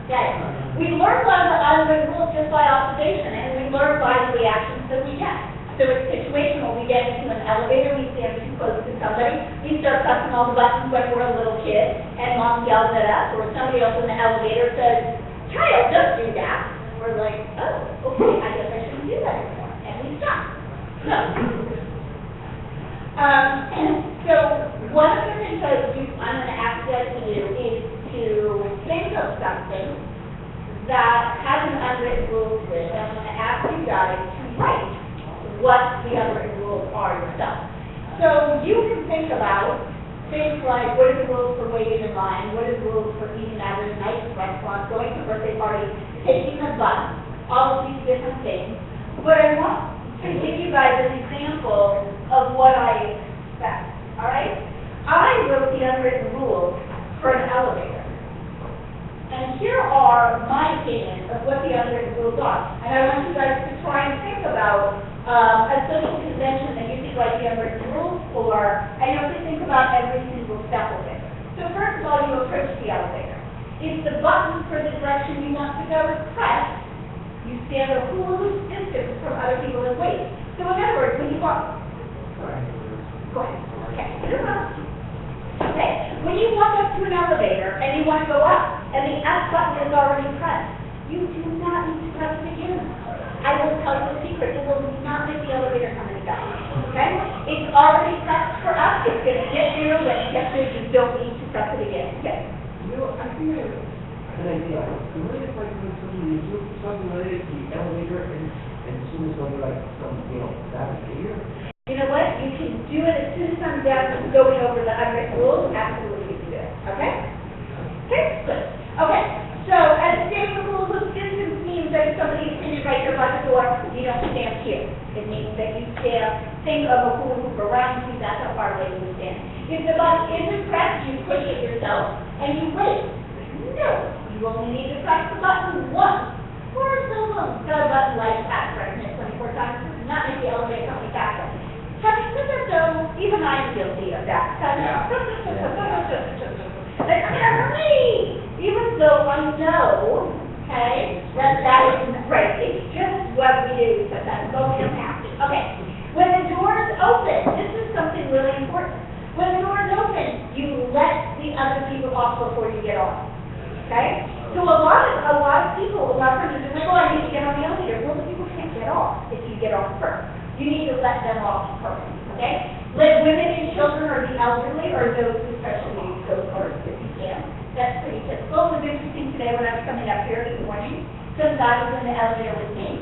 A: Okay. We learn a lot of the unwritten rules just by observation, and we learn by the reactions that we get. So it's situational. We get into an elevator, we stand too close to somebody, we start pressing all the buttons when we're a little kid, and mom yells at us, or somebody else in the elevator says, "Child, don't do that." We're like, "Oh, okay, I guess I shouldn't do that anymore," and we stop. So, so one of the things I'm going to ask you guys to do is to think of something that has an unwritten rule to it, and I'm going to ask you guys to write what the unwritten rules are yourself. So you can think about things like, what are the rules for waiting in line? What are the rules for eating at a nice restaurant, going to birthday parties, taking the bus, all of these different things. But I want to give you guys an example of what I expect, all right? I wrote the unwritten rules for an elevator. And here are my opinions of what the unwritten rules are. And I want you guys to try and think about a social convention that you think like the unwritten rules for, and you have to think about every single step of it. So first of all, you approach the elevator. If the button for the direction you want to go is pressed, you stand a hula hoop distance from other people and wait. So in other words, when you walk, go ahead. Okay, okay. When you walk up to an elevator and you want to go up, and the F button is already pressed, you do not need to press it again. I will tell you a secret, it will not make the elevator come any faster, okay? It's already pressed for us, it's gonna get there when it gets there, you don't need to press it again, okay?
F: You know, I think I have an idea. What if like when somebody do something related to the elevator and as soon as somebody like some, that here?
A: You know what, you can do it as soon as I'm done going over the unwritten rules, absolutely you can do it, okay? Okay, good. Okay, so as stated, the rules of distance means that if somebody is standing right there by the door, you don't stand here. It means that you stand, think of a hula hoop around you, that's how far away you stand. If the button isn't pressed, you push it yourself and you wait. No, you only need to press the button once for so long. The button lights fast right here 24 times, does not make the elevator come any faster. Having said that though, even I'm guilty of that. Like, hurry! Even though I know, okay, that isn't right. It's just what we do, but that's what we have to. Okay, when the door is open, this is something really important. When the door is open, you let the other people off before you get on. Okay? So a lot of people, a lot of times are like, oh, I need to get on the elevator. Well, the people can't get off if you get on first. You need to let them off first. Okay? Let women and children or the elderly or those who especially need to go first if you can. That's pretty typical. It was interesting today when I was coming up here this morning. Some guy was in the elevator with me.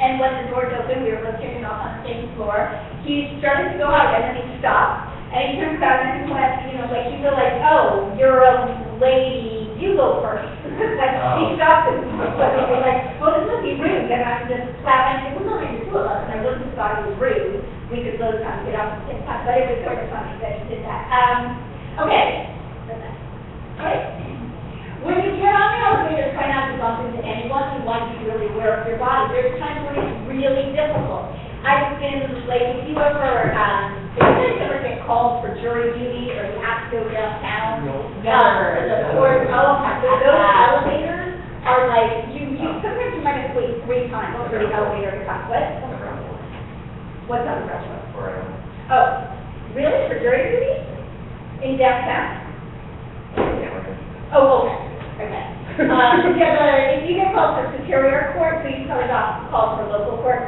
A: And when the doors opened, we were both getting off on the same floor. He started to go out and then he stopped. And he turns out and he went, like he was like, oh, you're a lady, you go first. Like, he stopped and he was like, well, this would be rude. And I'm just laughing. It was only the two of us, and I wouldn't have thought it was rude. We could both kind of get off at the same time, but it was sort of funny that he did that. Okay. Right. When you get on the elevator, try not to bump into anyone. You want to be really aware of your body. There's times when it's really difficult. I was in, like, if you ever get called for jury duty or you have to go downtown, the court, those elevators are like, sometimes you might have to wait 3 times for the elevator to come. What's on the restaurant? Oh, really? For jury duty? In downtown? Oh, okay. Okay. If you get called for superior court, so you probably got called for local court,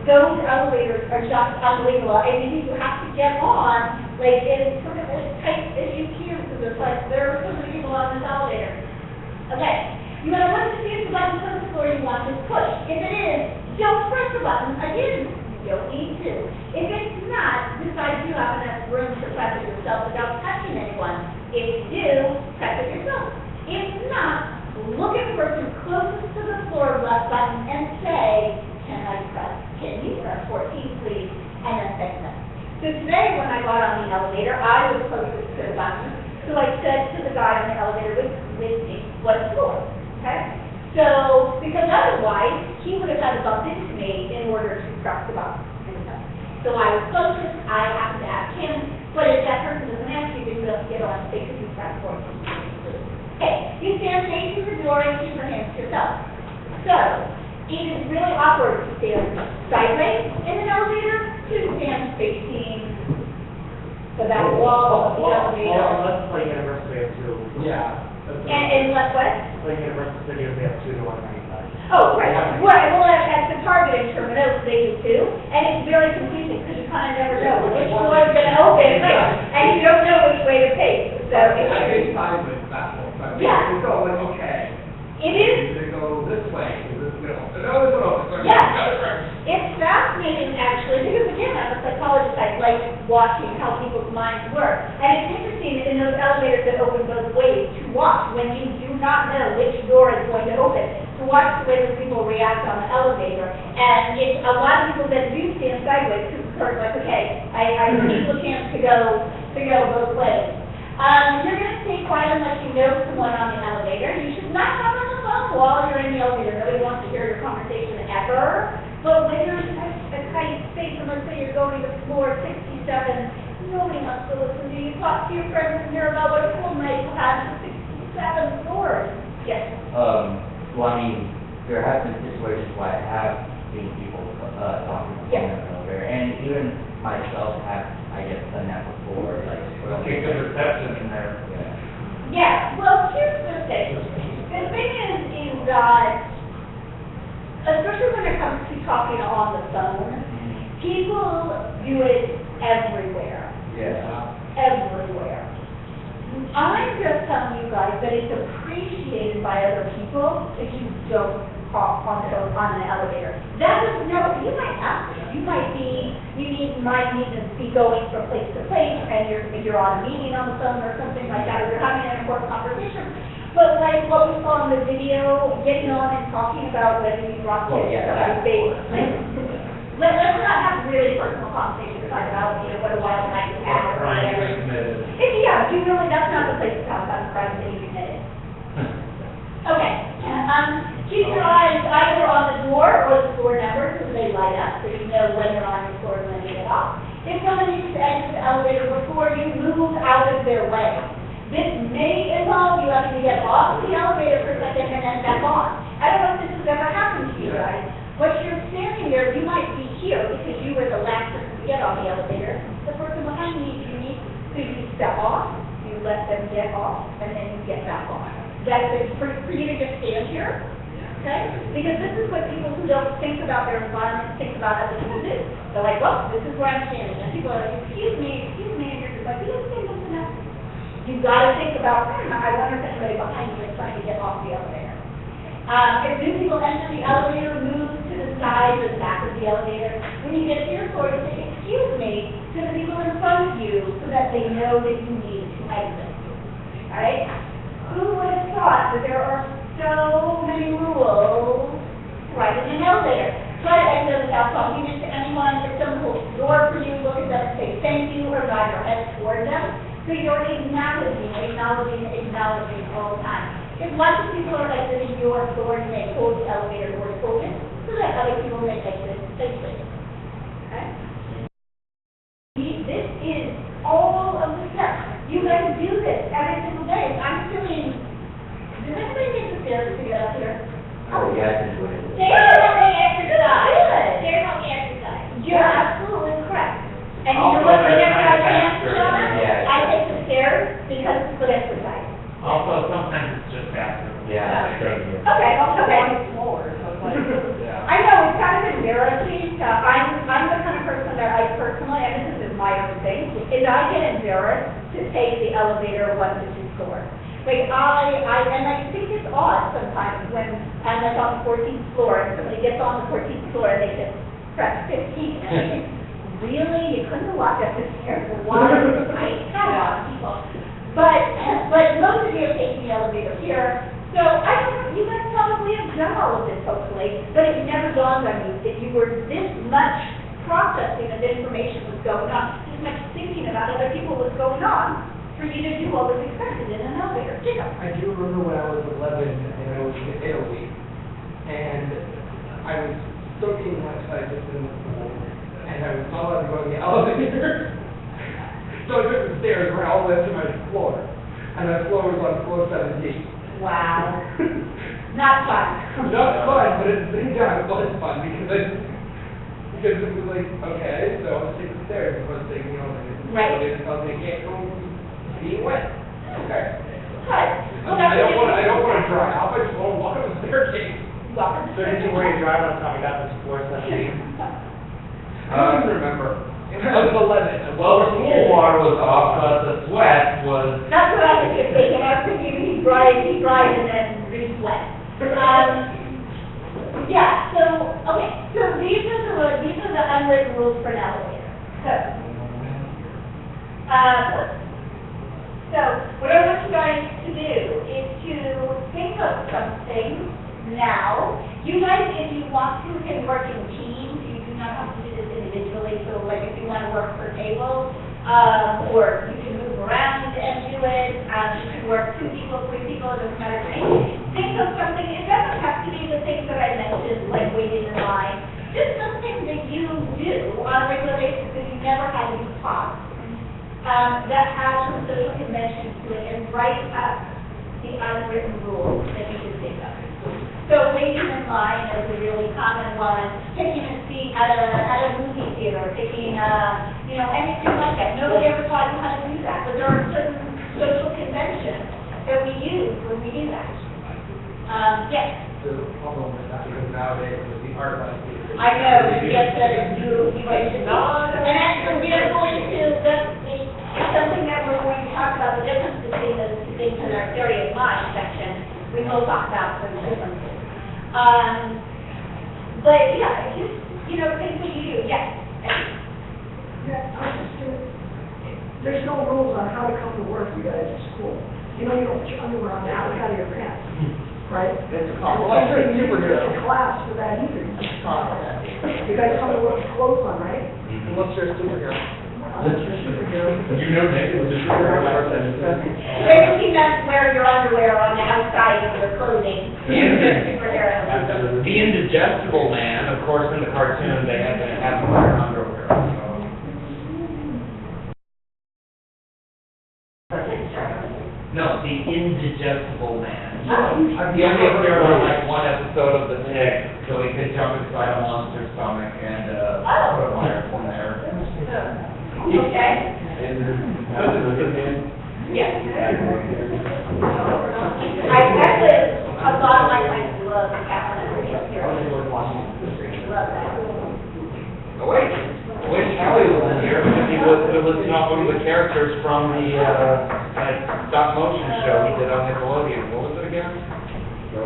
A: those elevators are just unbelievable. And you have to get on, like, in sort of as tight as you can, because it's like, there are so many people on this elevator. Okay. You want to look to see if the button's on the floor you want to push. If it is, don't press the button again. You don't need to. If it's not, decide you have enough room to press it yourself without touching anyone. If you do, press it yourself. If not, look at the person closest to the floor left button and say, can you press 14, please, and then fix it. So today, when I got on the elevator, I was closest to the button, so I said to the guy on the elevator with me, what floor, okay? So, because otherwise, he would have had to bump into me in order to press the button. So I was closest, I happened to ask him, but if that person doesn't ask you, then you have to get on, they could be press 14. Okay, you stand facing the door and keep your hands to yourself. So, it is really awkward to stand sideways in an elevator, to stand facing the back wall of the elevator.
F: Well, let's play University of 2.
B: Yeah.
A: And what?
F: Play University of 2 to 195.
A: Oh, right. Well, at the Target in Terminal, they do too, and it's very confusing, because you kind of never know which floor is going to open, and you don't know which way to take, so.
J: I think sideways, that's what.
A: Yeah.
J: It's always okay.
A: It is.
J: They go this way, this way. It always goes.
A: Yeah. It's fascinating, actually, because again, I'm a psychologist, I like watching how people's minds work. And it's interesting in those elevators that open both ways to watch when you do not know which door is going to open, to watch the way that people react on the elevator. And it's a lot of people that do stand sideways, because it's sort of like, okay, I need a chance to go both ways. You're going to stay quiet unless you know someone on the elevator. You should not talk on the phone while you're in the elevator. Nobody wants to hear your conversation ever. But when you're in a tight space, and let's say you're going to floor 67, nobody wants to listen to you. Talk to your friends and hear about what school night will have for 67 floors. Yes?
G: Well, I mean, there have been situations where I have seen people talking to
A: Yes.
G: one another, and even myself have, I guess, done that before, like.
C: Okay, good reception in there.
G: Yeah.
A: Yeah, well, here's the thing. that, especially when it comes to talking on the phone, people do it everywhere.
B: Yeah.
A: Everywhere. I'm just telling you guys that it's appreciated by other people if you don't talk on an elevator. That is, no, you might have to. You might need to be going from place to place, and you're on a meeting on the phone or something like that, or you're having an important conversation. But like what we saw in the video, getting on and talking about whether you drop
C: Well,
A: kids
C: yeah,
A: or
C: that's
A: big.
C: important.
A: Let's not have really personal conversations about, what a wild night you had or whatever. Yeah, you really, that's not the place to talk about crimes that you committed. Okay, keep your eyes either on the door or the floor number, so they light up, so you know when they're on your floor and when you get off. If someone needs to exit the elevator before you move out of their way. This may involve you having to get off the elevator for a second and then back on. I don't know if this has ever happened to you guys. But you're standing there, you might be here because you were the last person to get on the elevator. The person behind you, so you step off, you let them get off, and then you get back on. That's it, for you to just stand here, okay? Because this is what people who don't think about their environment think about other people do. They're like, well, this is where I'm standing. And people are like, excuse me, and you're just like, you don't stand up enough. You've got to think about, I wonder if anybody behind you is trying to get off the elevator. If new people enter the elevator, move to the side or the back of the elevator. When you get to your floor, you say, excuse me, to the people in front of you so that they know that you need to exit. All right? Who would have thought that there are so many rules right in an elevator? Try to exit without talking to anyone. If someone holds the door for you, look at them and say thank you or nod your head toward them. So you're acknowledging all the time. If lots of people are exiting your door, you may hold the elevator doors open so that other people may exit safely. Okay? This is all of the steps. You guys do this every single day. I'm doing, does anybody take the stairs to get up here?
G: Oh, yeah, I can do it.
A: Stairs help me exercise.
I: Good. Stairs help me exercise.
A: You're absolutely correct. And you know
C: Also,
A: what,
C: they're
A: whenever I
C: kind of
A: can,
C: faster,
G: yeah.
A: I take the stairs because it's good exercise.
C: Also, sometimes it's just faster.
G: Yeah, thank you.
A: Okay.
E: Floor, so it's like.
C: Yeah.
A: I know, it's kind of embarrassing, I'm the kind of person that I personally, and this is my own thing, is I get embarrassed to take the elevator 1 to 2 floors. Like, I think it's odd sometimes when I'm like on the 14th floor, and somebody gets on the 14th floor and they just press 15, and I think, really? You couldn't have walked up the stairs for one? I had a lot of people. But most of you are taking the elevator here, so I don't know, you guys probably have done all of this hopefully, but it never dawned on you that you were this much processing of information was going on, this much thinking about other people was going on, for you to do what was expected in an elevator. Jacob?
J: I do remember when I was 11 and I was in Italy, and I was soaking my just in the pool, and I was not allowed to go in the elevator. So I took the stairs right all the way up to my floor, and that floor was on floor 17.
A: Wow. Not fun.
J: Not fun, but at the same time it was fun because it was like, okay, so I'll just take the stairs. The first thing,
A: Right.
J: they tell me they can't go being wet. Okay.
A: Good. Well,
J: I don't want to dry off. I just want to walk up the staircase.
A: Welcome to
F: So did you wear your drive on time we got this floor 17?
J: I don't even remember. I was 11.
C: Well, the pool water was off, but the sweat was.
A: That's what I was thinking. I was thinking he dried and then re-sweat. Yeah, so, okay, so these are the unwritten rules for an elevator. So what I want you guys to do is to think of something now. You guys, if you want to, can work in teams. You do not have to do this individually. So like if you want to work per table, or you can move around and do it. You can work 2 people, 3 people, it doesn't matter to me. Think of something, it doesn't have to be the things that I mentioned, like waiting in line. Just something that you do on a regular basis that you never had to be taught. That has some social conventions to it, and write up the unwritten rules that you can think of. So waiting in line is a really common one. Taking a seat at a movie theater, taking anything like that. Nobody ever taught you how to do that, but there are certain social conventions that we use when we do that. Yes.
J: the problem with that, because nowadays with the art life.
A: I know, yes, that is beautiful, and actually, we're going to, it's something that we're going to talk about, the difference between those two things in our theory of mind section. We will talk about those differences. But yeah, just, things that you do, yes.
H: Yeah, I just, there's no rules on how to come to work, you guys, at school. You don't put your underwear on out of your pants, right?
J: That's a
H: Well,
J: compliment.
H: you didn't take a class for that either. You guys come to work with clothes on, right?
J: Unless you're a superhero.
H: Unless you're a superhero.
C: You know, Nick, it was a superhero.
A: Basically, that's where your underwear on the outside of your clothing. Superhero.
C: The indigestible man, of course, in the cartoon, they had to have him wear underwear. No, the indigestible man. He only appeared on like one episode of The Tick, so he could jump inside a monster's stomach and put a wire from there.
A: Okay.
B: And
A: Yes. I actually, a lot of my friends love Captain America. Love that.
C: Oh, wait, Callie was in here, it was not one of the characters from the, that stop motion show he did on Nickelodeon. What was it again?
B: so,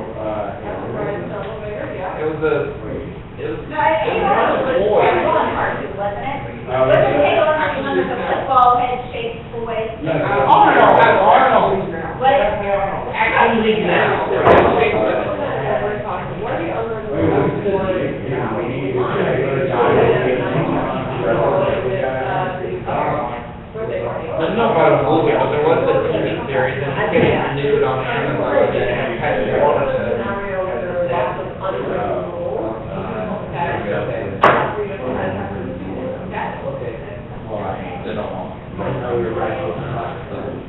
C: It was a
A: No, it was
C: boy.
A: one cartoon, wasn't it? Wasn't it one of the football head-shaped boys?
C: Arnold.
A: What?
C: Actually now. I don't know about a movie, but there was a TV series and it's getting renewed on Amazon that had Patrick Warburton. They don't want.
B: no, you're right.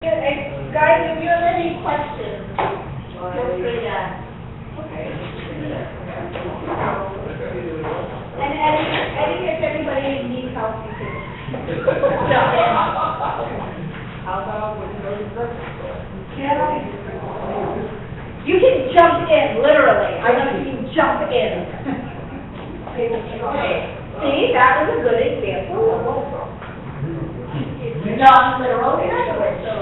A: Guys, if you have any questions, feel free to. And if anybody needs help, you can jump in.
E: How about when you go to the grocery store?
A: You can jump in, literally. I know you can jump in. See, that was a good example. Not literal, so.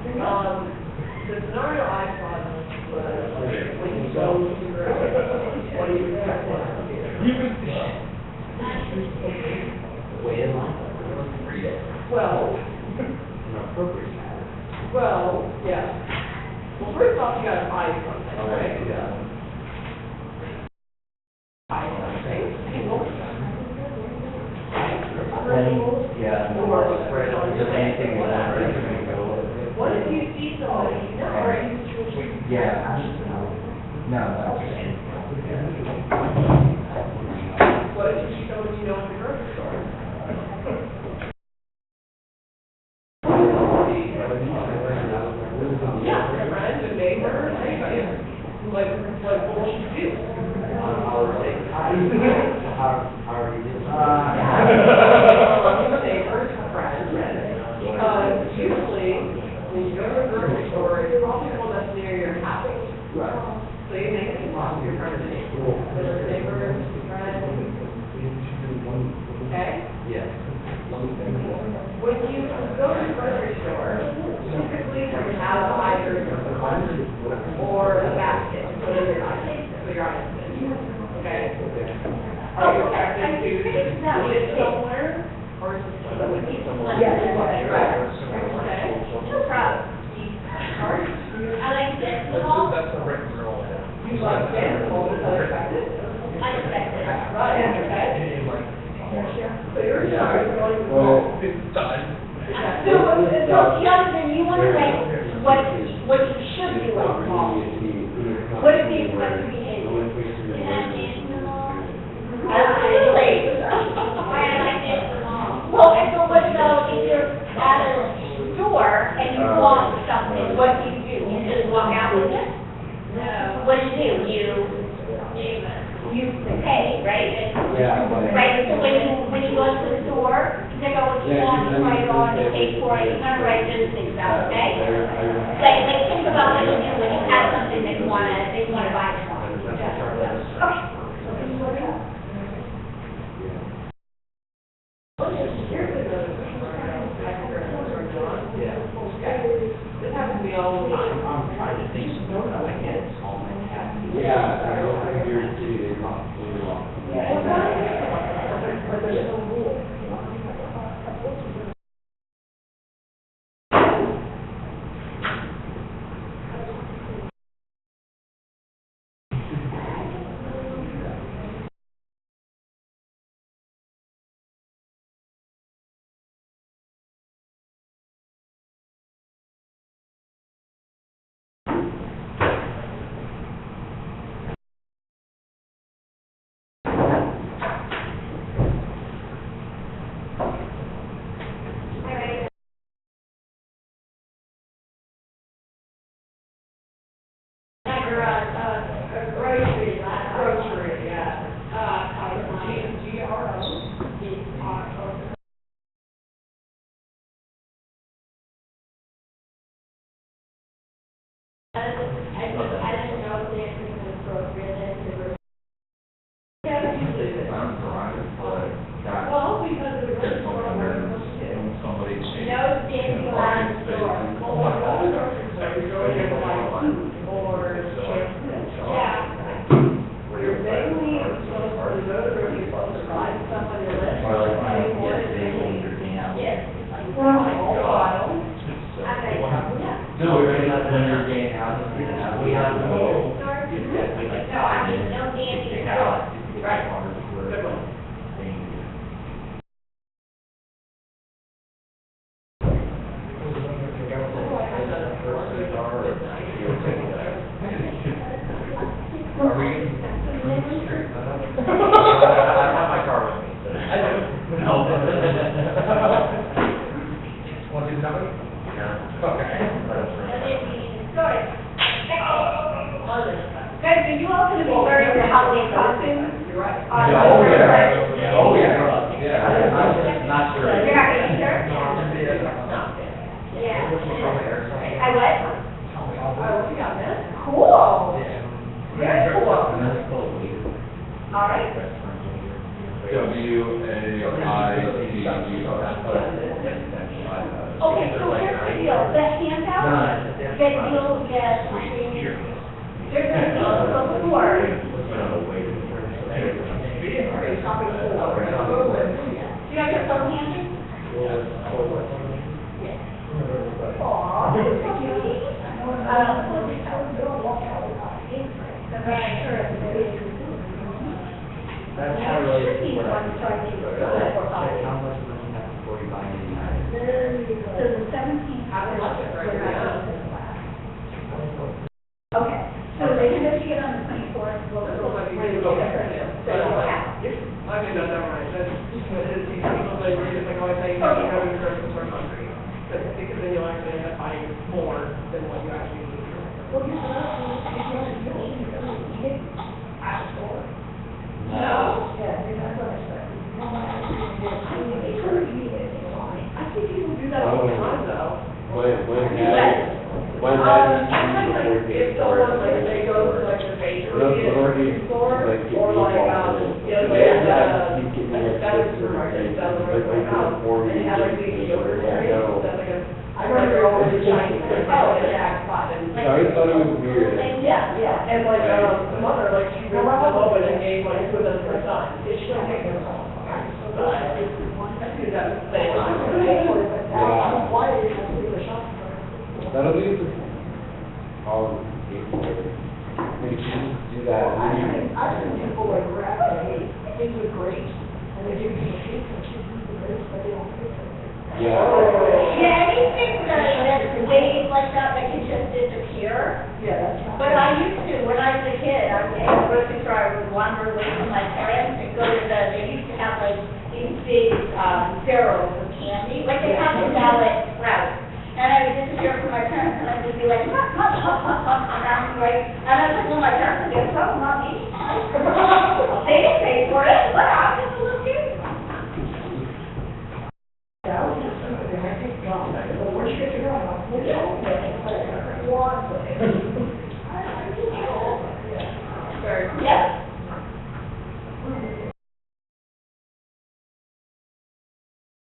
E: The scenario I thought was when you go to the grocery store, what do you expect to happen?
G: Wait in line.
E: Well, yeah. Well, first off, you gotta buy something, right? Buy something.
G: Yeah. Just anything with that.
E: What if you see somebody you know, or you
G: Yeah. No,
E: what if you see somebody you know in the grocery store? Yeah, a friend, a neighbor, anybody. Like, what will you do? Neighbors, friends, because usually, when you go to a grocery store, it's probably one that's near your house. So you make it possible your friends and neighbors. Whether it's neighbors, friends. Okay?
G: Yeah.
E: When you go to the grocery store, typically you have either a cart or a basket to put in your items, so your items in. Okay? Are you expected to just put it somewhere, or is it somewhere?
A: Yes.
E: Right. Okay.
A: No problem.
E: Cart?
A: I like this little,
C: That's a written rule.
E: You like this, or is it unexpected?
A: unexpected.
E: Right, okay. So you're in charge of going to
B: Well,
C: It's done.
A: So the other thing, you want to say what you should do with small. What if you expect to be Absolutely. Well, and so what about if you're at a store and you want something, what do you
I: You just walk out with it?
A: No.
I: What do? You pay, right?
B: Yeah, but-
I: Right, so when you go to the store, you take out what you want, you write on, you pay for it, you kind of write those things out, okay? Like, think about what you do when you have something that you wanna buy from. Okay.
E: This happens to me all the time.
F: I'm trying to think of what I get, all my cats.
B: Yeah, I don't think you're too, they're not, they're not.
H: But there's no rule.
E: Grocery, yeah. GRO.
A: I didn't know if the answer was appropriate.
E: Well, because of the
C: There's
E: restaurant,
C: something
E: we're
C: that
E: supposed to do.
C: somebody changed.
A: No standing around the door.
E: So you're going to buy food or shampoo.
A: Yeah.
E: You're mainly supposed to go to grocery stores to buy stuff on your list.
G: Or like,
E: Pay for it,
G: yesterday,
E: and
G: when you're being out.
A: Yes.
E: all files.
G: No, we're gonna let when you're getting out, we have to go. Just definitely like
A: No, I mean,
G: 5 minutes.
A: no dancing.
G: Get out.
A: Right.
E: Good one.
C: Are we?
G: I have my car with me, so. No.
C: Want to do something?
G: Okay.
A: Sorry. Guys, are you all gonna be wearing your Halloween costumes?
E: You're right.
A: On
C: Oh,
A: November
C: yeah.
A: 1st?
C: Oh, yeah. Yeah.
G: Not sure.
A: You're not gonna be sure? Yeah. I what?
E: Oh, we got this.
A: Cool. Very cool. All
G: That's cool.
A: right. Okay, so here's the deal, the handout that you'll get, there's a deal before. Do you guys have phone handy? Aw, that's so cute.
G: That's
A: Yeah,
G: how really.
A: should be
G: what I-
A: one starting to go.
G: How much money you have before you buy any knives?
A: So the 17th.
E: I would love it right now.
A: Okay, so they're gonna get on the 24th, we'll go.
E: I mean, that's, never mind, that's, people say, we're just like always saying, you know, you're grocery store hungry. But because then you'll actually end up buying more than what you actually need.
H: Well, you said,
E: No.
H: yeah, that's what I said. No, I
E: think people do that all the time though.
B: When
E: If someone, like, they go to like the bakery store, or like, you know, there's, that supermarket, down the road from my house, and they have like these yogurt areas, that's like a, I remember always trying to, oh, it's jackpot, and.
B: I thought it was weird.
E: Yeah, yeah, and like, the mother, like, she really went home and gave like food to her son, she don't take them home. But, I do that, but it was.
H: Why are you supposed to do the shop?
B: That'll be the problem. Maybe do that.
H: I've seen people like wrap their hate into grapes, and they give you the cake, and she eats the grapes, but they don't fix it.
B: Yeah.
A: Yeah, anything that's ways like that can just disappear.
H: Yeah, that's right.
A: But I used to, when I was a kid, I was in the grocery store, I would wander away from my parents and go to they used to have like these big, barrels of candy, like they have in Dallas Sprouts. And I would disappear from my parents and I would be like, Mom, right? And I was like, well, my parents did, so not me. They didn't pay for it, but I just was cute.
H: Yeah, I was just thinking, I think, John, I said, well, where'd you get your gun? I said,
A: Yes.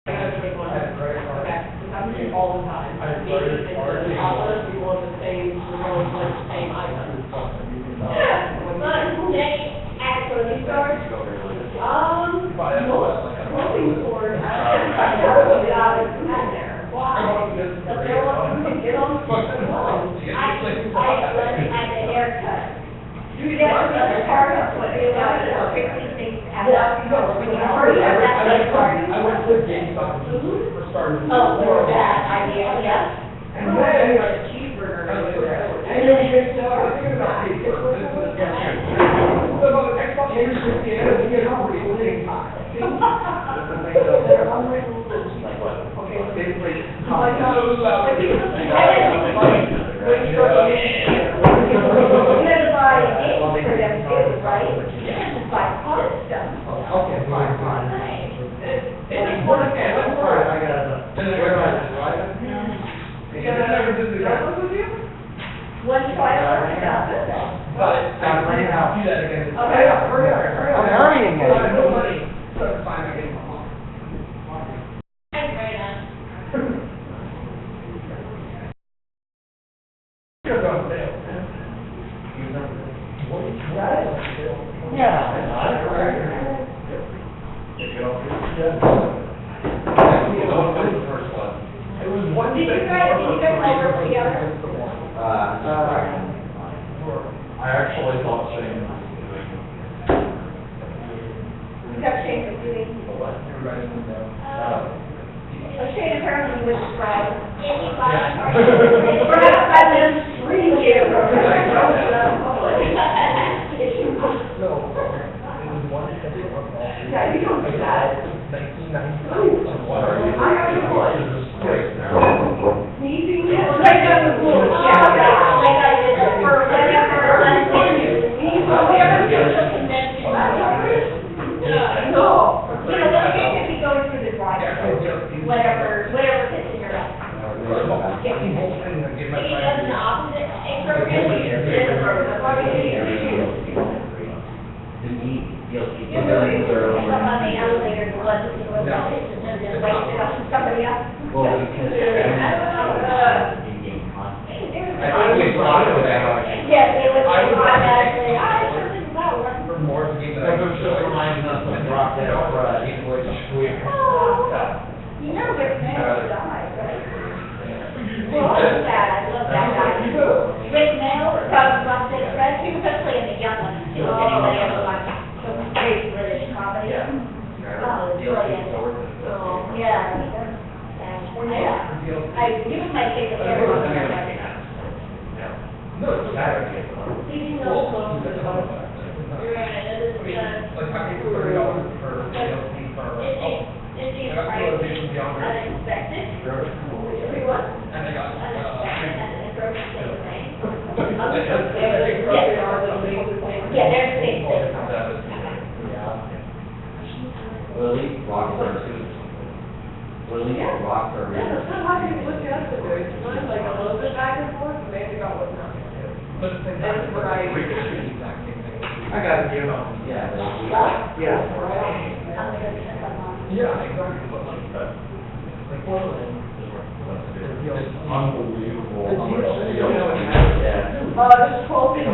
E: I gotta take one. Okay, this happens to me all the time. Meetings, and the authors, we want the same, we want like the same item.
A: They ask for these stores.
E: No, clothing stores, I know, yeah, it's not there. Why? But they're wanting to get on the phone.
A: I had a haircut. Do that for the part of what they want to fixing things at that. When you hurry up, that's the part.
J: I went to GameStop for starters.
A: Oh, for that idea, yeah.
E: And then, like, cheeseburger.
H: And then we get thinking about it. So about the Xbox 360, and then we get home, we're eating.
F: Okay, fine, fine.
E: It's important, that's
F: Alright, I got it.
J: Where am I, driving?
E: You never did the grass with you?
A: One trial, yeah.
J: But
F: Stop laying out.
J: do that again.
E: Hurry up, hurry up, hurry up.
F: I'm hurrying, man.
J: I have no money, so it's fine, I get my mom.
A: Thanks, Rita.
J: You're going to fail. It was one
A: Did you
J: thing.
A: guys all work together?
D: I actually thought Shane.
A: You got Shane computing.
J: You're writing them down.
A: Shane apparently was described. Described by them three years.
J: No, it was one thing.
E: Yeah, you don't do that.
J: 1992.
E: I have your voice. Sneezing.
A: Right down the rule. Yeah, like I did for whatever, sneeze, whatever, convention.
E: No.
A: You know, let's say if he goes through the drive, whatever fits in your life. If he does an opposite appropriately, on the elevator, it wasn't, it was, and then wait it up to somebody else.
C: I think we talked about it.
A: Yes, it was, automatically, I sure didn't know.
J: For more to get
C: That was just reminding us to drop that, English squeak.
A: You know, Rick Mail died, right? Well, I love that, I love that guy. Rick Mail, from Six Red, he was actually in the young ones, too, if anybody ever watched some great British comedy. Oh, it's brilliant. Yeah. He was my favorite character.
J: No, it's okay.
A: Even though,
E: You're right, it is,
J: Like, I paid $30 for DLC for,
A: it seems right, unexpected.
E: What?
J: and I got,
A: Unexpected, and it broke the same thing.
E: Yeah,
A: Yeah, they're the same thing.
G: Willie, Rocker, Willie, Rocker.
E: Yeah, sometimes you look at it, it's kind of like a little bit back and forth, and then you got what's not.
J: but it's
E: That's where I.
J: the exact same thing.
F: I got it, you know.
G: Yeah,
F: Yeah.
J: Yeah, exactly, but like Portland, it's
D: Unbelievable.
J: It's
D: how much
J: huge.
D: steel.
G: yeah.
E: This is 12 feet.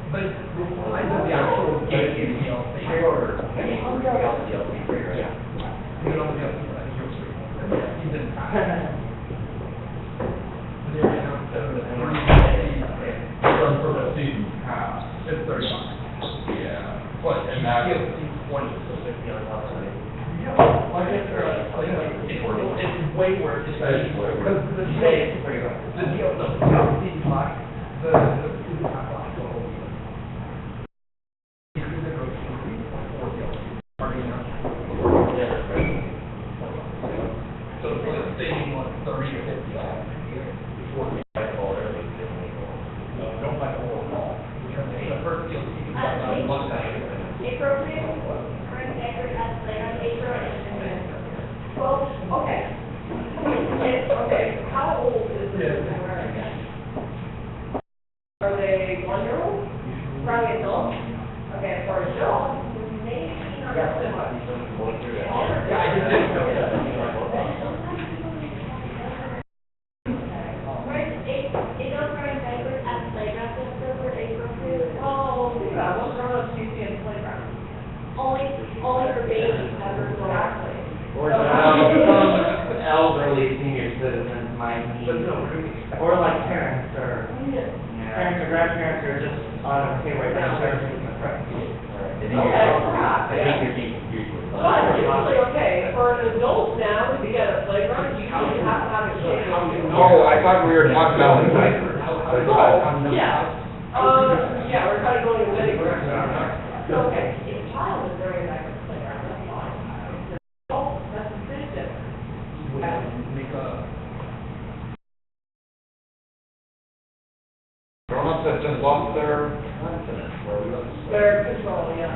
J: But I know the actual DLC,
G: Pre-order. DLC pre-order.
J: yeah. You don't have to, like, you're straight. You didn't pass. But yeah, I know,
D: For the season pass.
J: it's 35.
D: Yeah.
J: But,
D: And that-
J: DLC 20, so $50 outside. Yeah, like, it's way worse.
D: It's way worse.
J: Because the deal, the deal, no, the black, the season pass lasts the whole year. Increase the growth to 3.4 DLC. So it's like saving like 30 or 50 dollars a year.
C: elderly senior citizens might need,
F: Or like parents or
C: yeah.
F: parents or grandparents are just on, okay, right now, parents are in the front.
G: I think you're being confused with
E: But it's usually okay, for an adult now, to be at a playground, you usually have to have a kid.
C: Oh, I thought we were talking about the diapers.
E: Yeah, yeah, we're kind of going in many directions. So, okay, if a child is very like a playground, that's fine. Oh, that's a big difference.
C: Grown-ups that just lost their confidence, or
E: Their control, yeah.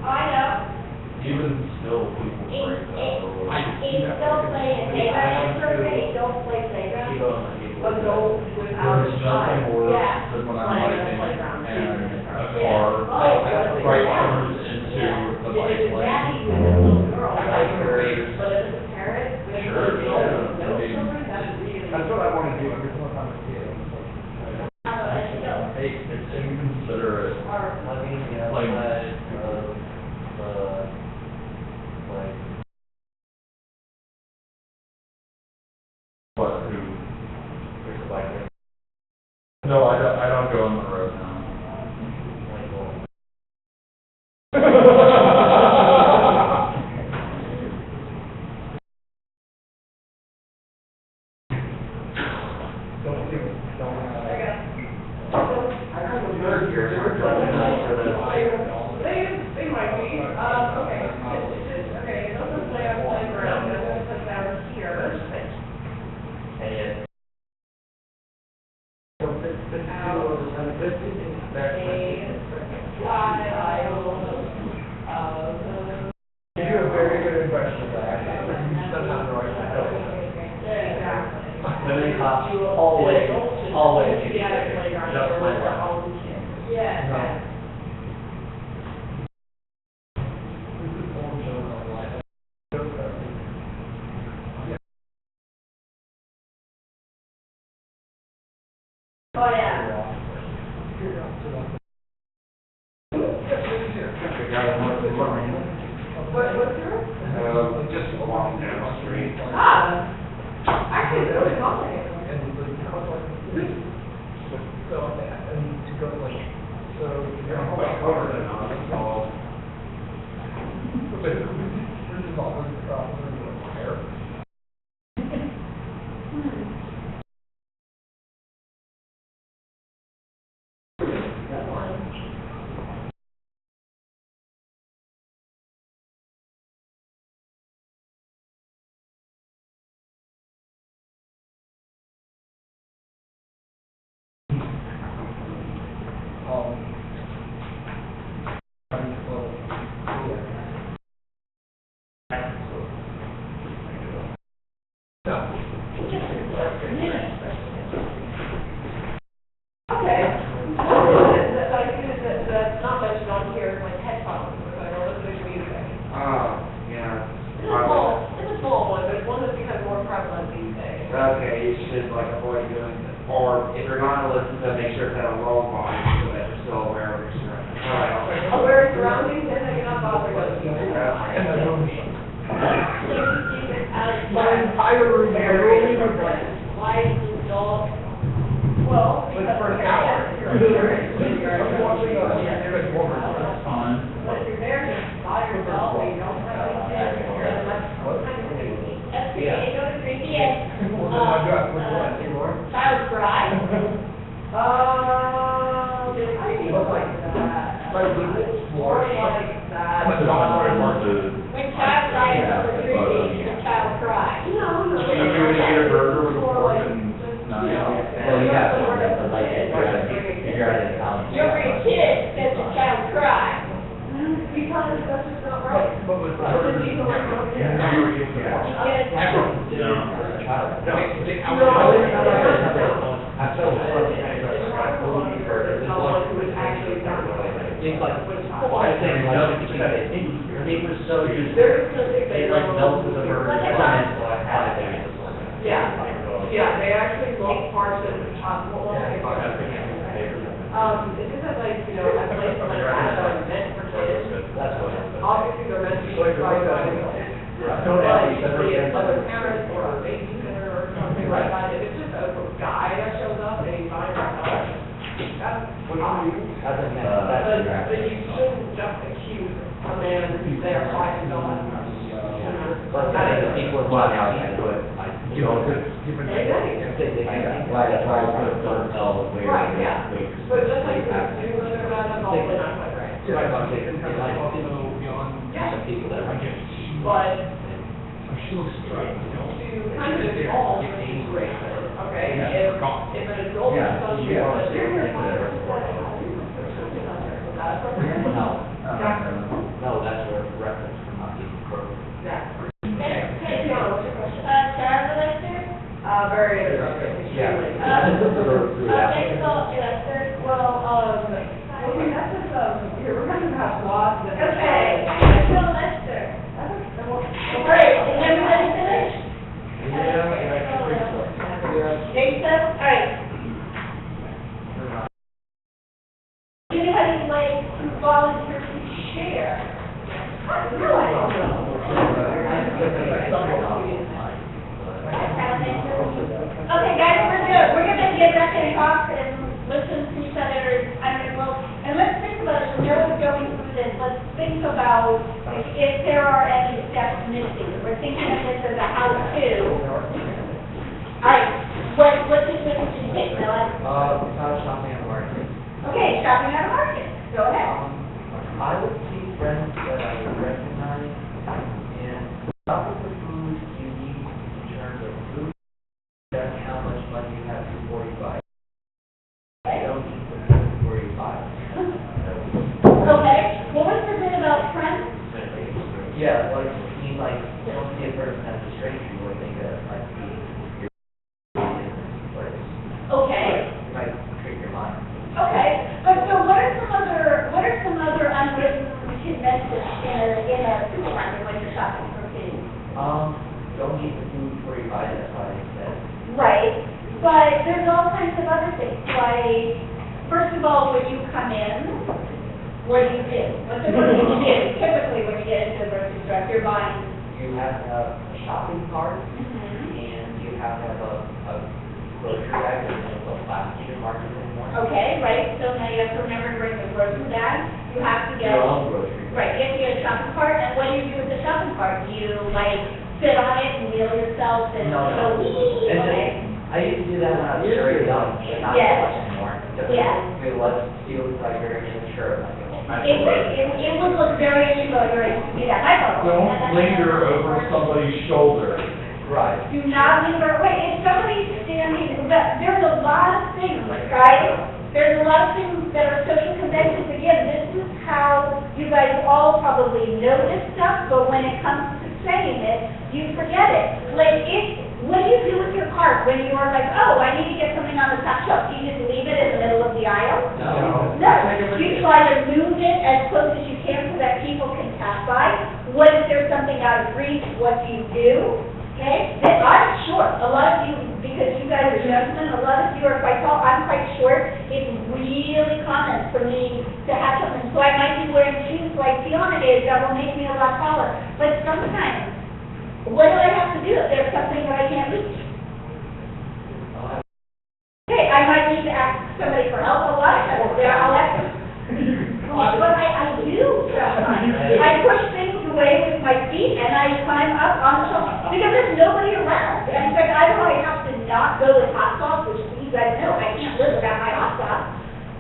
I: I know,
C: even still, people break that rule.
I: it's still playing playground, they don't play playground.
E: Adult without a
C: There's
E: child.
C: nothing worse
I: Yeah.
C: than when I'm
E: Playing
C: biking
E: on the playground.
C: and a
I: Yeah.
C: car
I: Oh,
C: right turns into the
I: If
C: bike
I: it's a
C: lane.
I: daddy with a little girl,
E: I
I: like,
E: agree, but if it's a parent, with
C: Sure,
E: an adult,
C: yeah,
E: with no
C: I mean-
E: children, that's really.
F: That's what I want to do every single time I see it.
C: Hey, it's inconsiderate.
G: Living,
C: Like-
G: like,
C: What, who?
G: there's a bike lane,
C: No, I don't go on the road now.
G: like, well,
E: They might be, okay, okay, those are play on playground, they're gonna put down here.
G: and yet,
F: You do a very good impression of that. Sometimes the right
G: living costs
F: Always, always.
G: just my life.
E: Yeah.
I: Oh, yeah.
E: What's yours?
C: Just walking down the street.
E: Actually, it's really complicated.
F: So, and to go like, so.
C: Quite covered in on it, so.
F: This is all the problem with hair.
E: Okay. That I think that's not mentioned on here, is like headphones, which I know that's a big music.
B: Yeah.
E: It's a small one, but it's one that's become more prevalent these days.
B: Okay, you should like avoid doing it, or if you're gonna listen to it, make sure it's at a low volume so that you're still aware of your surroundings.
E: Aware of surroundings, and that you're not bothered by the people.
F: And the room.
E: My
F: entire room, I roll in a bed.
E: Why is this dog? Well,
F: But
E: because.
F: for an hour.
E: You're there.
F: I'm watching a woman.
C: Fun.
E: But if you're there just by yourself, and you don't have anything, then that's kind of creepy.
I: That's creepy, you know what's creepy is,
F: Well, then I've got, what's that, any more?
I: child cry.
E: It's creepy like that.
F: Like,
E: More like that.
C: But not very much to.
I: When child cries, it's creepy, when child cries.
E: No, no.
C: You gonna eat a burger with a
E: More
C: fork
E: like
C: and
E: just,
C: knife?
E: you know,
G: well, you have to remember, like, you're out of town.
I: You're a kid, that's a child cry.
E: because that's just not right.
F: But with the
E: Other
F: burger,
E: people are not
F: yeah,
E: there.
F: never eat the
I: Yes.
C: No.
G: I feel food burgers, it's like, things like, I think, it was so used.
E: They're just gonna think
G: They
E: they
G: like
E: know.
G: melted the burger,
I: What
G: and
I: about-
G: so I had it.
E: Yeah, they actually look parts of, it's just that like, you know, at places like that are meant for kids,
G: That's what.
E: obviously they're meant to be
F: So like,
E: fried
F: like,
E: by
F: don't
E: like, obviously it's other parents or a babysitter or something like that, if it's just a guy that shows up and he's fine, that's fine. But you shouldn't just accuse a man who's there by himself.
F: That is the people who are out there, but, you know, different things.
G: That's why I put a third L later.
E: Right, yeah. But just like you do with their bad, that's all they're not quite right.
F: Just like I'm saying, it's like, you know, beyond some people that are just.
E: But
F: She looks straight, you know.
E: to kind of involve is great, okay? If an adult is on you, but they're your father,
F: No, that's a reference from not being appropriate.
E: yeah.
I: Hey, Sarah, Lester?
E: Very interesting.
F: Yeah.
I: Okay, so, Lester,
E: Okay, that's just, here, we're gonna have lots of.
I: okay, so Lester. Great, is everybody finished? Think so? All right. Anybody like to volunteer to share? Okay, guys, we're good. We're gonna get back and talk and listen to each other. And let's think about it. When we're going through this, let's think about if there are any steps missing. We're thinking of this as a how-to. All right, what's the difference in it, Miller?
F: Shopping at the market.
I: Okay, shopping at a market. Go ahead.
F: I would see friends that I would recognize and shop with the food you need in terms of food, that's how much money you have for 45. I don't need the food 45.
I: Okay, what was the thing about friends?
F: Yeah, like, I mean, like, you don't see a person as a stranger, you would think that might be your business place.
I: Okay,
F: You might trick your mind.
I: okay, but so what are some other unwritten conventions in a supermarket when you're shopping for food?
F: Don't eat the food 45, that's why they said.
I: Right, but there's all kinds of other things, like, first of all, when you come in, what do you do? What's the first thing you do? Typically, when you get into the grocery store, you're buying.
F: You have to have a shopping cart,
I: Mhm.
F: and you have to have a grocery bag, and there's no plastic in market anymore.
I: Okay, right, so now you have to remember to bring the grocery bag, you have to get.
F: Your own grocery bag.
I: Right, you have to get a shopping cart, and what do you do with the shopping cart? Do you, like, sit on it and wheel yourself and
F: No,
I: go,
F: And
I: okay?
F: I used to do that when I was very young, but not so
I: Yes.
F: much anymore. Just
I: Yeah.
F: maybe let's see what like you're immature, like,
I: It would look very invigorating to do that. I don't know.
D: Don't linger over somebody's shoulder.
F: Right.
I: Do not linger, wait, if somebody's standing, but there's a lot of things, right? There's a lot of things that are social conventions. Again, this is how you guys all probably know this stuff, but when it comes to saying it, you forget it. Like, what do you do with your cart when you are like, oh, I need to get something on the top shelf? Do you just leave it in the middle of the aisle?
F: No.
I: No, you try to move it as close as you can so that people can pass by. What if there's something out of reach? What do you do? Okay, then I'm short. A lot of you, because you guys are gentlemen, a lot of you are quite tall. I'm quite short. It's really common for me to have something. So I might be wearing shoes like Fiona is that will make me a lot taller. But sometimes, what do I have to do if there's something that I can't reach? Okay, I might need to ask somebody for help. A lot of times, I'll ask them. But I do sometimes. I push things away with my feet and I climb up on the shelf because there's nobody around. And in fact, I know I have to not go with hot sauce, which you guys know I can't live without my hot sauce.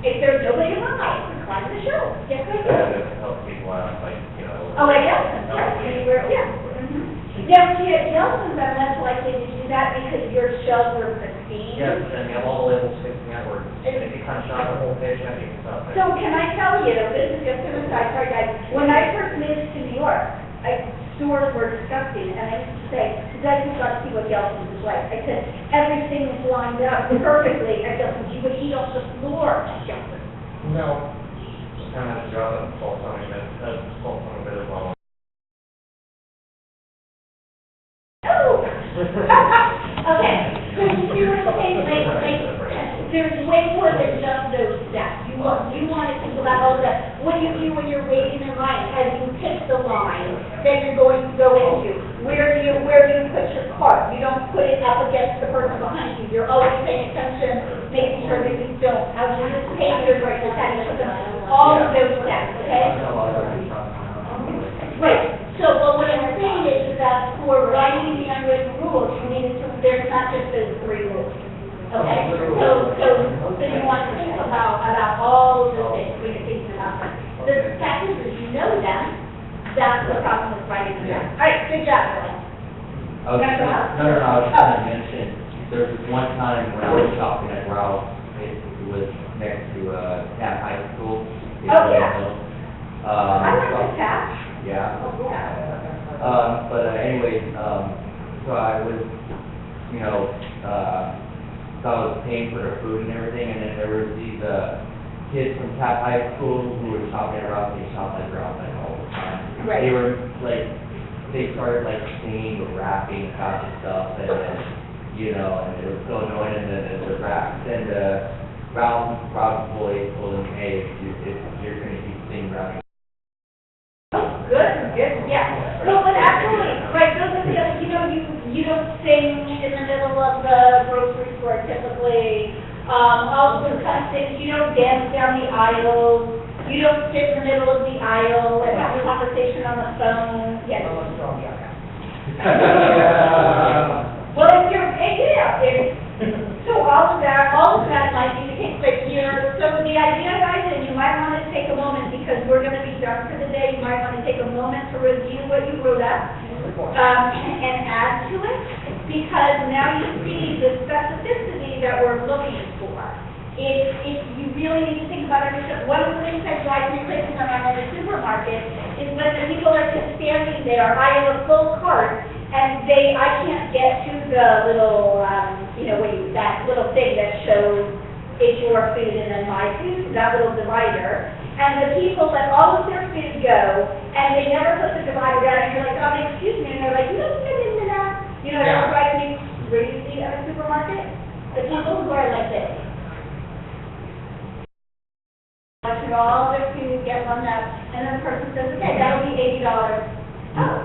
I: If there's nobody around, I can climb the shelf. Yes, I do.
G: Help people out, like, you know.
I: Oh, I guess, right, anywhere, yeah. Now, see, at Yeltsin's, I'm less likely to do that because your shelves are pristine.
G: Yes, and you have all the labels facing outward, and if you punch out the whole page, I think it's out there.
I: So can I tell you, this is just an aside, sorry guys, when I first moved to New York, stores were disgusting, and I used to say, you guys have got to see what Yeltsin's is like. I said, everything is lined up perfectly at Yeltsin's, you would eat off the floor at Yeltsin's.
D: No.
G: Just kind of have to draw that fault on it, fault on a bit of all.
I: Oh! Okay, so you see what I'm saying, there's way more than just those steps. You want to think about all that. What do you do when you're waiting in line? As you pick the line that you're going to go into?
A: where do you put your cart? You don't put it up against the person behind you. You're always paying attention, making sure that you don't, how do you pay your break, how do you put them, all of those steps, okay? Right, so, but what I'm saying is that for writing the unwritten rules, you need to, there's not just those 3 rules. Okay, so you want to think about all the things when you're thinking about them. The fact is, if you know them, that's the problem with writing them down. All right, good job, Laurie.
G: I was just gonna mention, there was one time when I was shopping at Ralph, it was next to, Cat High School.
A: Oh, yeah.
G: Um,
A: I like the cat.
G: Yeah.
A: Oh, yeah.
G: But anyways, so I was, you know, so I was paying for their food and everything, and then there was these, kids from Cap High School who were shopping around, they shop like around like all the time.
A: Right.
G: They were like, they started like singing or rapping about the stuff, and then, you know, and it was so annoying, and then the rap, and, Rob's boy told him, hey, if you're gonna keep singing rapping.
A: Good, yeah. No, but actually, right, those are the other, you don't sing in the middle of the grocery store typically. All those kind of things, you don't dance down the aisle, you don't sit in the middle of the aisle and have a conversation on the phone. Yes. Well, if you're, so all of that might be the case, but so the idea, guys, and you might want to take a moment, because we're going to be done for the day, you might want to take a moment to review what you wrote up, and add to it, because now you see the specificity that we're looking for. If you really need to think about everything, one of the things that drives me crazy when I'm in the supermarket is when the people are just standing there, I have a full cart, and I can't get to the little, that little thing that shows it's your food and then my food, that little divider. And the people let all of their food go, and they never put the divider down, and you're like, oh, excuse me, and they're like, you don't get into that. That drives me crazy at a supermarket. The people who are like this. Watching all their food, get one up, and then the person says, okay, that'll be $80. Oh.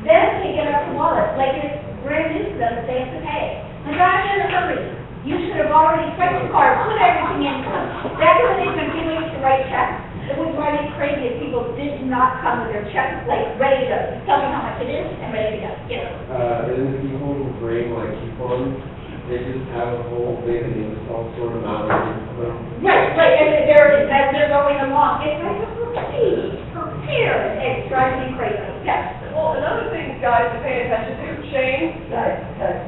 A: Then they get up the wallet, like it's brand new to them that they have to pay. And I'm in a hurry. You should have already checked the card, put everything in. That doesn't even be way to write checks. It would drive me crazy if people did not come with their checks, like, ready to go. Tell me how much it is and ready to go,
B: And the people who bring like coupons, they just have a whole big and it's all sort of mounted.
A: Right, and as they're going along, it's like, please, prepare. It drives me crazy, yes.
E: Well, another thing, guys, to pay attention to, Shane,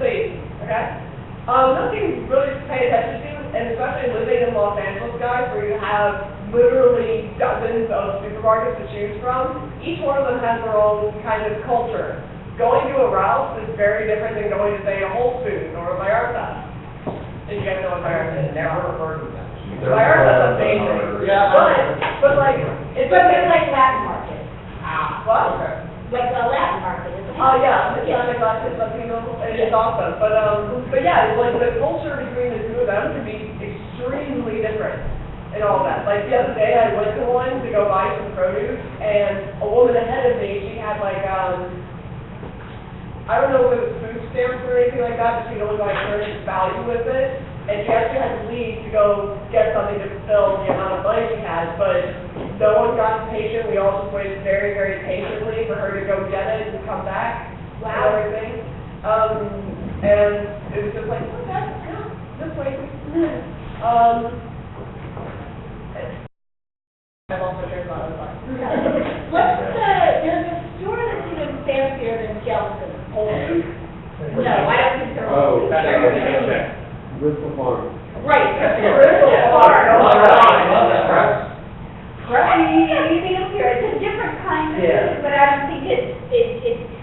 E: please, okay? Another thing really to pay attention to, and especially living in Los Angeles, guys, where you have literally dozens of supermarkets to choose from, each one of them has their own kind of culture. Going to a Ralph's is very different than going to, say, a Whole Foods or a Vallarta. If you guys know what Vallarta is.
J: Never heard of that.
E: Vallarta's amazing.
J: Yeah.
E: But like, it's
A: like Latin market.
E: What?
A: Like a Latin market.
E: Oh, yeah, Hispanic, Latino, it's awesome. But yeah, like the culture between the two of them can be extremely different and all that. Like the other day, I went to one to go buy some produce, and a woman ahead of me, she had like, I don't know if it was food stamps or anything like that, but she'd only buy a certain value with it. And she actually had to leave to go get something to fulfill the amount of money she had, but no one got impatient. We all just waited very, very patiently for her to go get it and come back.
A: Wow.
E: And everything. And it was just like, okay, yeah, this way. I've also heard about it.
A: There's a store that's even fancier than Jelson. No, I don't think they're.
B: Oh, Bristol Farm.
A: Right, Bristol
E: Yeah.
A: Farm. Right, anything up here, it's a different kind of food, but I don't think it's,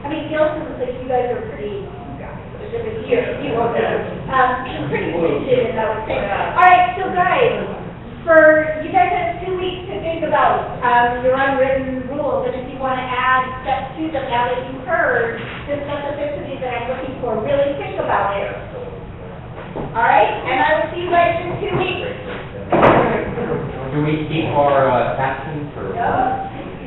A: I mean, Gelson's, like, you guys are pretty, you won't know, pretty rigid, I would say. All right, so guys, you guys have 2 weeks to think about, your unwritten rules, and if you want to add steps to them now that you've heard the specificity that I'm looking for, really think about it. All right, and I will see you guys in 2 weeks.
G: Do we keep our captions or?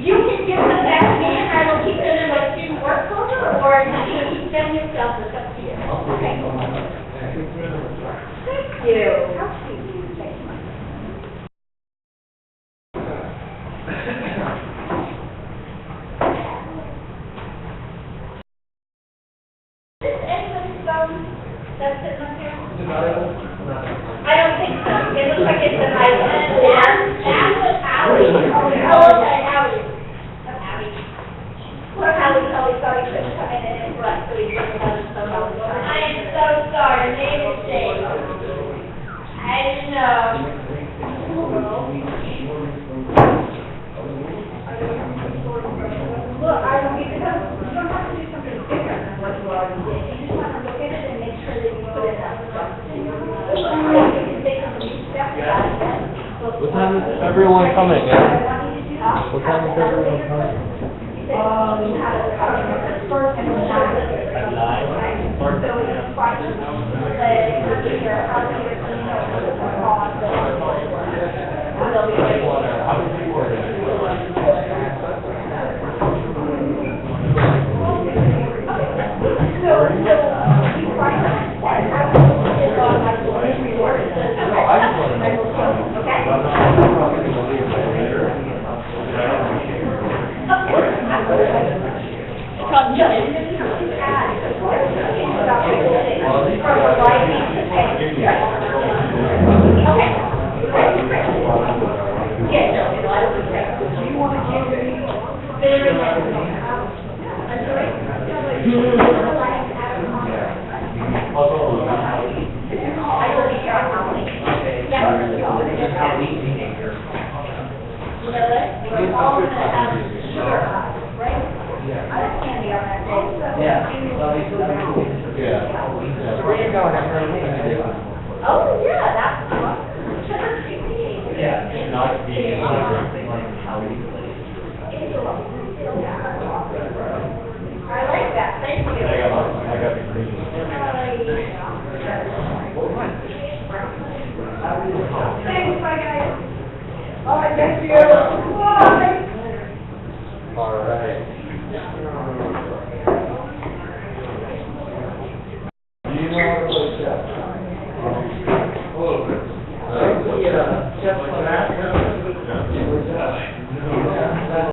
A: You can give them back to me, and I will keep them in my student workbook.
I: Or you film yourself, it's up to you. Okay. Thank you. How sweet. Thank you. Is anybody's phone that's sitting up here? I don't think so. It looks like it's an iPad. That's what Allie. Oh, okay, Allie. Poor Allie, sorry, couldn't come in and interrupt, so he didn't have his phone all the time. I am so sorry, made a mistake. I didn't know. Look, I don't even know, you don't have to do something different than what you already did. You just have to look at it and make sure that you put in that stuff.
K: What time is everyone coming, yeah? What time is everyone coming?
I: Oh, yeah, that's awesome.
G: Yeah, not being
I: I like that, thank you.
G: I got the green.
E: Thanks, bye guys. All right, thank you. Bye.
B: All right. Do you know